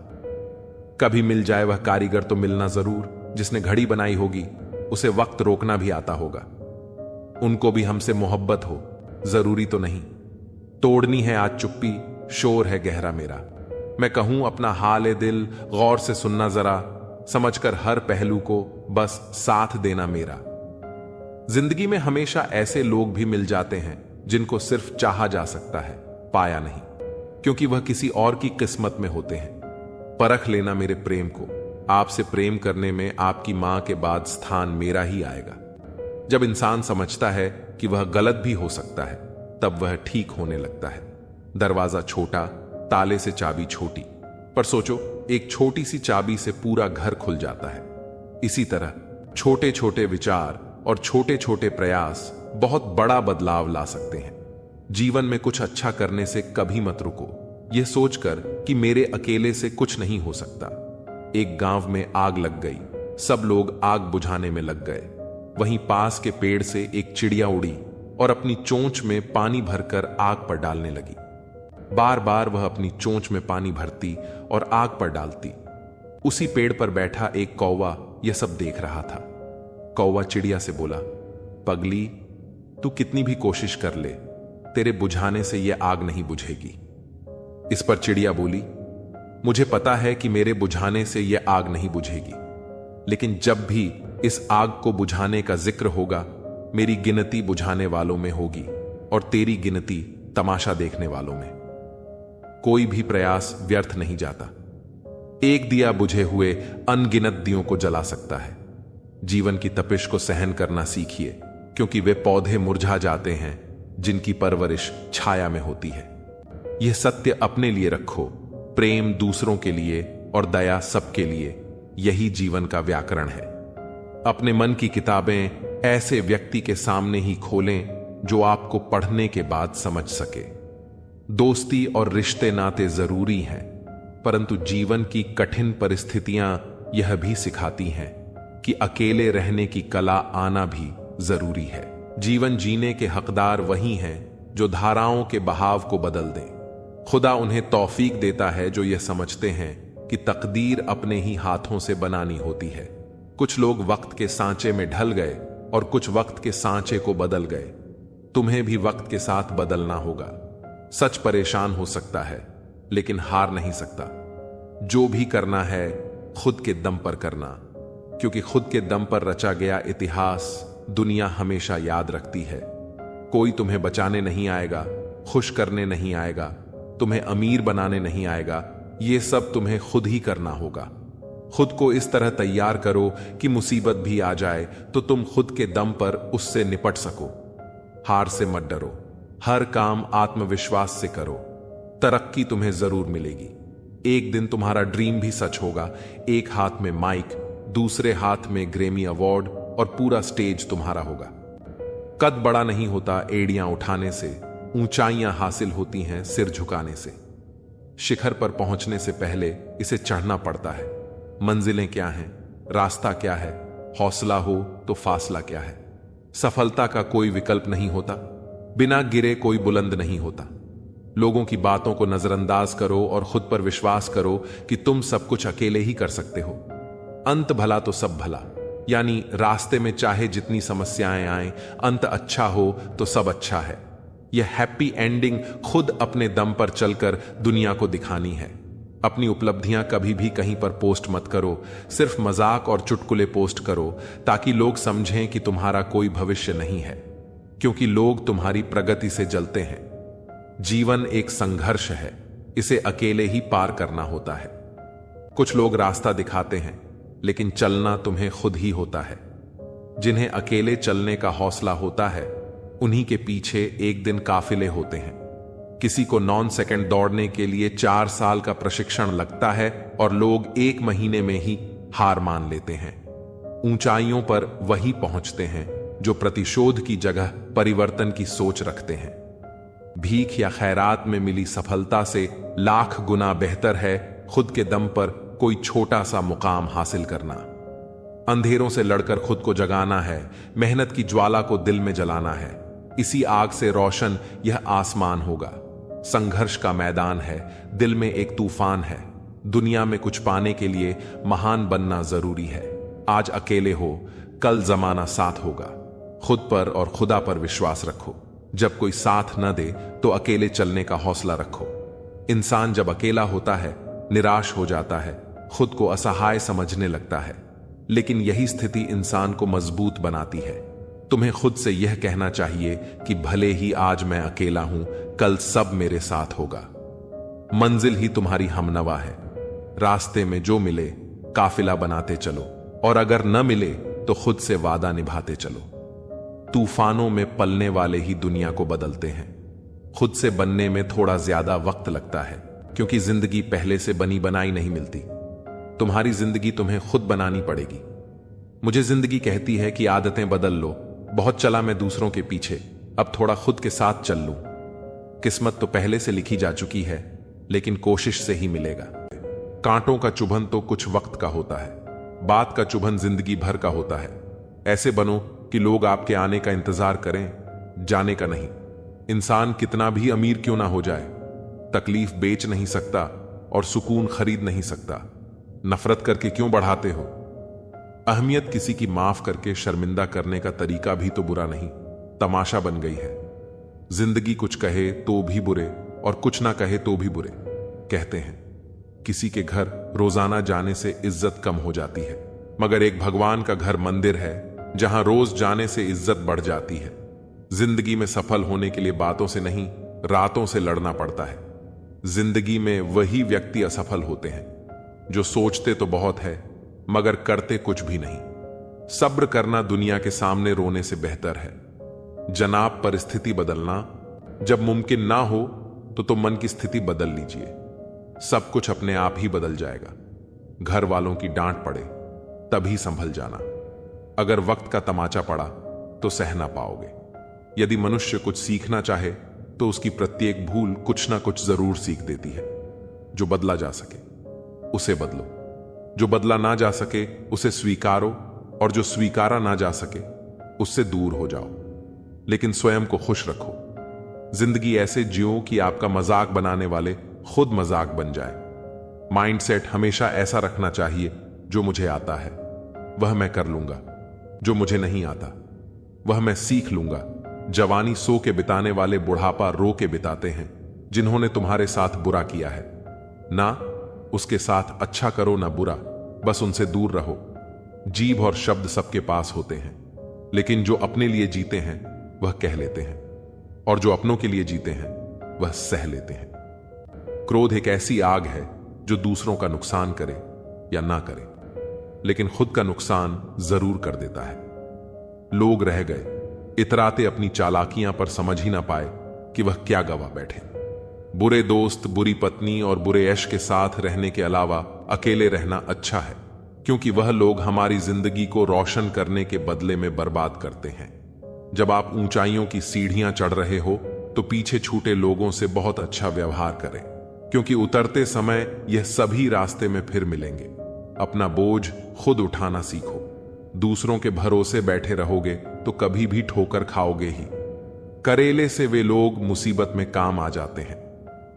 कभी मिल जाए वह कारीगर तो मिलना जरूर, जिसने घड़ी बनाई होगी उसे वक्त रोकना भी आता होगा। उनको भी हमसे मोहब्बत हो, जरूरी तो नहीं। तोड़नी है आज चुप्पी, शोर है गहरा मेरा। मैं कहूं अपना हाल ए दिल, गौर से सुनना जरा, समझकर हर पहलू को बस साथ देना मेरा। जिंदगी में हमेशा ऐसे लोग भी मिल जाते हैं जिनको सिर्फ चाहा जा सकता है, पाया नहीं, क्योंकि वह किसी और की किस्मत में होते हैं। परख लेना मेरे प्रेम को, आपसे प्रेम करने में आपकी मां के बाद स्थान मेरा ही आएगा। जब इंसान समझता है कि वह गलत भी हो सकता है, तब वह ठीक होने लगता है। दरवाजा छोटा, ताले से चाबी छोटी, पर सोचो एक छोटी सी चाबी से पूरा घर खुल जाता है। इसी तरह छोटे छोटे विचार और छोटे छोटे प्रयास बहुत बड़ा बदलाव ला सकते हैं। जीवन में कुछ अच्छा करने से कभी मत रुको, यह सोचकर कि मेरे अकेले से कुछ नहीं हो सकता। एक गांव में आग लग गई, सब लोग आग बुझाने में लग गए। वहीं पास के पेड़ से एक चिड़िया उड़ी और अपनी चोंच में पानी भरकर आग पर डालने लगी। बार बार वह अपनी चोंच में पानी भरती और आग पर डालती। उसी पेड़ पर बैठा एक कौवा यह सब देख रहा था। कौवा चिड़िया से बोला, पगली, तू कितनी भी कोशिश कर ले, तेरे बुझाने से यह आग नहीं बुझेगी। इस पर चिड़िया बोली, मुझे पता है कि मेरे बुझाने से यह आग नहीं बुझेगी, लेकिन जब भी इस आग को बुझाने का जिक्र होगा, मेरी गिनती बुझाने वालों में होगी और तेरी गिनती तमाशा देखने वालों में। कोई भी प्रयास व्यर्थ नहीं जाता। एक दिया बुझे हुए अनगिनत दियों को जला सकता है। जीवन की तपिश को सहन करना सीखिए, क्योंकि वे पौधे मुरझा जाते हैं जिनकी परवरिश छाया में होती है। यह सत्य अपने लिए रखो, प्रेम दूसरों के लिए और दया सबके लिए। यही जीवन का व्याकरण है। अपने मन की किताबें ऐसे व्यक्ति के सामने ही खोलें जो आपको पढ़ने के बाद समझ सके। दोस्ती और रिश्ते नाते जरूरी हैं, परंतु जीवन की कठिन परिस्थितियां यह भी सिखाती हैं कि अकेले रहने की कला आना भी जरूरी है। जीवन जीने के हकदार वही हैं जो धाराओं के बहाव को बदल दें। खुदा उन्हें तौफीक देता है जो यह समझते हैं कि तकदीर अपने ही हाथों से बनानी होती है। कुछ लोग वक्त के सांचे में ढल गए और कुछ वक्त के सांचे को बदल गए। तुम्हें भी वक्त के साथ बदलना होगा। सच परेशान हो सकता है, लेकिन हार नहीं सकता। जो भी करना है खुद के दम पर करना, क्योंकि खुद के दम पर रचा गया इतिहास दुनिया हमेशा याद रखती है। कोई तुम्हें बचाने नहीं आएगा, खुश करने नहीं आएगा, तुम्हें अमीर बनाने नहीं आएगा। ये सब तुम्हें खुद ही करना होगा। खुद को इस तरह तैयार करो कि मुसीबत भी आ जाए तो तुम खुद के दम पर उससे निपट सको। हार से मत डरो, हर काम आत्मविश्वास से करो। तरक्की तुम्हें जरूर मिलेगी। एक दिन तुम्हारा ड्रीम भी सच होगा। एक हाथ में माइक, दूसरे हाथ में ग्रेमी अवार्ड और पूरा स्टेज तुम्हारा होगा। कद बड़ा नहीं होता एड़ियां उठाने से, ऊंचाइयां हासिल होती हैं सिर झुकाने से। शिखर पर पहुंचने से पहले इसे चढ़ना पड़ता है। मंजिलें क्या हैं, रास्ता क्या है, हौसला हो तो फासला क्या है। सफलता का कोई विकल्प नहीं होता, बिना गिरे कोई बुलंद नहीं होता। लोगों की बातों को नजरअंदाज करो और खुद पर विश्वास करो कि तुम सब कुछ अकेले ही कर सकते हो। अंत भला तो सब भला, यानी रास्ते में चाहे जितनी समस्याएं आए, अंत अच्छा हो तो सब अच्छा है। यह हैप्पी एंडिंग खुद अपने दम पर चलकर दुनिया को दिखानी है। अपनी उपलब्धियां कभी भी कहीं पर पोस्ट मत करो, सिर्फ मजाक और चुटकुले पोस्ट करो ताकि लोग समझें कि तुम्हारा कोई भविष्य नहीं है, क्योंकि लोग तुम्हारी प्रगति से जलते हैं। जीवन एक संघर्ष है, इसे अकेले ही पार करना होता है। कुछ लोग रास्ता दिखाते हैं, लेकिन चलना तुम्हें खुद ही होता है। जिन्हें अकेले चलने का हौसला होता है, उन्हीं के पीछे एक दिन काफिले होते हैं। किसी को 9 सेकंड दौड़ने के लिए 4 साल का प्रशिक्षण लगता है और लोग 1 महीने में ही हार मान लेते हैं। ऊंचाइयों पर वही पहुंचते हैं जो प्रतिशोध की जगह परिवर्तन की सोच रखते हैं। भीख या खैरात में मिली सफलता से लाख गुना बेहतर है खुद के दम पर कोई छोटा सा मुकाम हासिल करना। अंधेरों से लड़कर खुद को जगाना है, मेहनत की ज्वाला को दिल में जलाना है। इसी आग से रोशन यह आसमान होगा। संघर्ष का मैदान है, दिल में एक तूफान है। दुनिया में कुछ पाने के लिए महान बनना जरूरी है। आज अकेले हो, कल जमाना साथ होगा। खुद पर और खुदा पर विश्वास रखो। जब कोई साथ न दे तो अकेले चलने का हौसला रखो। इंसान जब अकेला होता है, निराश हो जाता है, खुद को असहाय समझने लगता है, लेकिन यही स्थिति इंसान को मजबूत बनाती है। तुम्हें खुद से यह कहना चाहिए कि भले ही आज मैं अकेला हूं, कल सब मेरे साथ होगा। मंजिल ही तुम्हारी हमनवा है। रास्ते में जो मिले काफिला बनाते चलो, और अगर न मिले तो खुद से वादा निभाते चलो। तूफानों में पलने वाले ही दुनिया को बदलते हैं। खुद से बनने में थोड़ा ज्यादा वक्त लगता है, क्योंकि जिंदगी पहले से बनी बनाई नहीं मिलती। तुम्हारी जिंदगी तुम्हें खुद बनानी पड़ेगी। मुझे जिंदगी कहती है कि आदतें बदल लो। बहुत चला मैं दूसरों के पीछे, अब थोड़ा खुद के साथ चल लूं। किस्मत तो पहले से लिखी जा चुकी है, लेकिन कोशिश से ही मिलेगा। कांटों का चुभन तो कुछ वक्त का होता है, बात का चुभन जिंदगी भर का होता है। ऐसे बनो कि लोग आपके आने का इंतजार करें, जाने का नहीं। इंसान कितना भी अमीर क्यों ना हो जाए, तकलीफ बेच नहीं सकता और सुकून खरीद नहीं सकता। नफरत करके क्यों बढ़ाते हो? अहमियत किसी की माफ करके शर्मिंदा करने का तरीका भी तो बुरा नहीं, तमाशा बन गई है। जिंदगी कुछ कहे तो भी बुरे और कुछ ना कहे तो भी बुरे। कहते हैं किसी के घर रोजाना जाने से इज्जत कम हो जाती है, मगर एक भगवान का घर मंदिर है जहां रोज जाने से इज्जत बढ़ जाती है। जिंदगी में सफल होने के लिए बातों से नहीं, रातों से लड़ना पड़ता है। जिंदगी में वही व्यक्ति असफल होते हैं जो सोचते तो बहुत है मगर करते कुछ भी नहीं। सब्र करना दुनिया के सामने रोने से बेहतर है। जनाब, परिस्थिति बदलना जब मुमकिन ना हो तो तुम मन की स्थिति बदल लीजिए। सब कुछ अपने आप ही बदल जाएगा। घर वालों की डांट पड़े तभी संभल जाना। अगर वक्त का तमाचा पड़ा तो सह ना पाओगे। यदि मनुष्य कुछ सीखना चाहे तो उसकी प्रत्येक भूल कुछ ना कुछ जरूर सीख देती है। जो बदला जा सके उसे बदलो, जो बदला ना जा सके उसे स्वीकारो, और जो स्वीकारा ना जा सके उससे दूर हो जाओ। लेकिन स्वयं को खुश रखो। जिंदगी ऐसे जियो कि आपका मजाक बनाने वाले खुद मजाक बन जाए। माइंडसेट हमेशा ऐसा रखना चाहिए, जो मुझे आता है वह मैं कर लूंगा, जो मुझे नहीं आता वह मैं सीख लूंगा। जवानी सो के बिताने वाले बुढ़ापा रो के बिताते हैं। जिन्होंने तुम्हारे साथ बुरा किया है, ना उसके साथ अच्छा करो ना बुरा, बस उनसे दूर रहो। जीभ और शब्द सबके पास होते हैं, लेकिन जो अपने लिए जीते हैं वह कह लेते हैं, और जो अपनों के लिए जीते हैं वह सह लेते हैं। क्रोध एक ऐसी आग है जो दूसरों का नुकसान करे या ना करे, लेकिन खुद का नुकसान जरूर कर देता है। लोग रह गए इतराते अपनी चालाकियां पर, समझ ही ना पाए कि वह क्या गवा बैठे। बुरे दोस्त, बुरी पत्नी और बुरे यश के साथ रहने के अलावा अकेले रहना अच्छा है, क्योंकि वह लोग हमारी जिंदगी को रोशन करने के बदले में बर्बाद करते हैं। जब आप ऊंचाइयों की सीढ़ियां चढ़ रहे हो तो पीछे छूटे लोगों से बहुत अच्छा व्यवहार करें, क्योंकि उतरते समय यह सभी रास्ते में फिर मिलेंगे। अपना बोझ खुद उठाना सीखो। दूसरों के भरोसे बैठे रहोगे तो कभी भी ठोकर खाओगे ही। करेले से वे लोग मुसीबत में काम आ जाते हैं।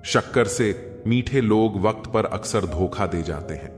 शक्कर से मीठे लोग वक्त पर अक्सर धोखा दे जाते हैं।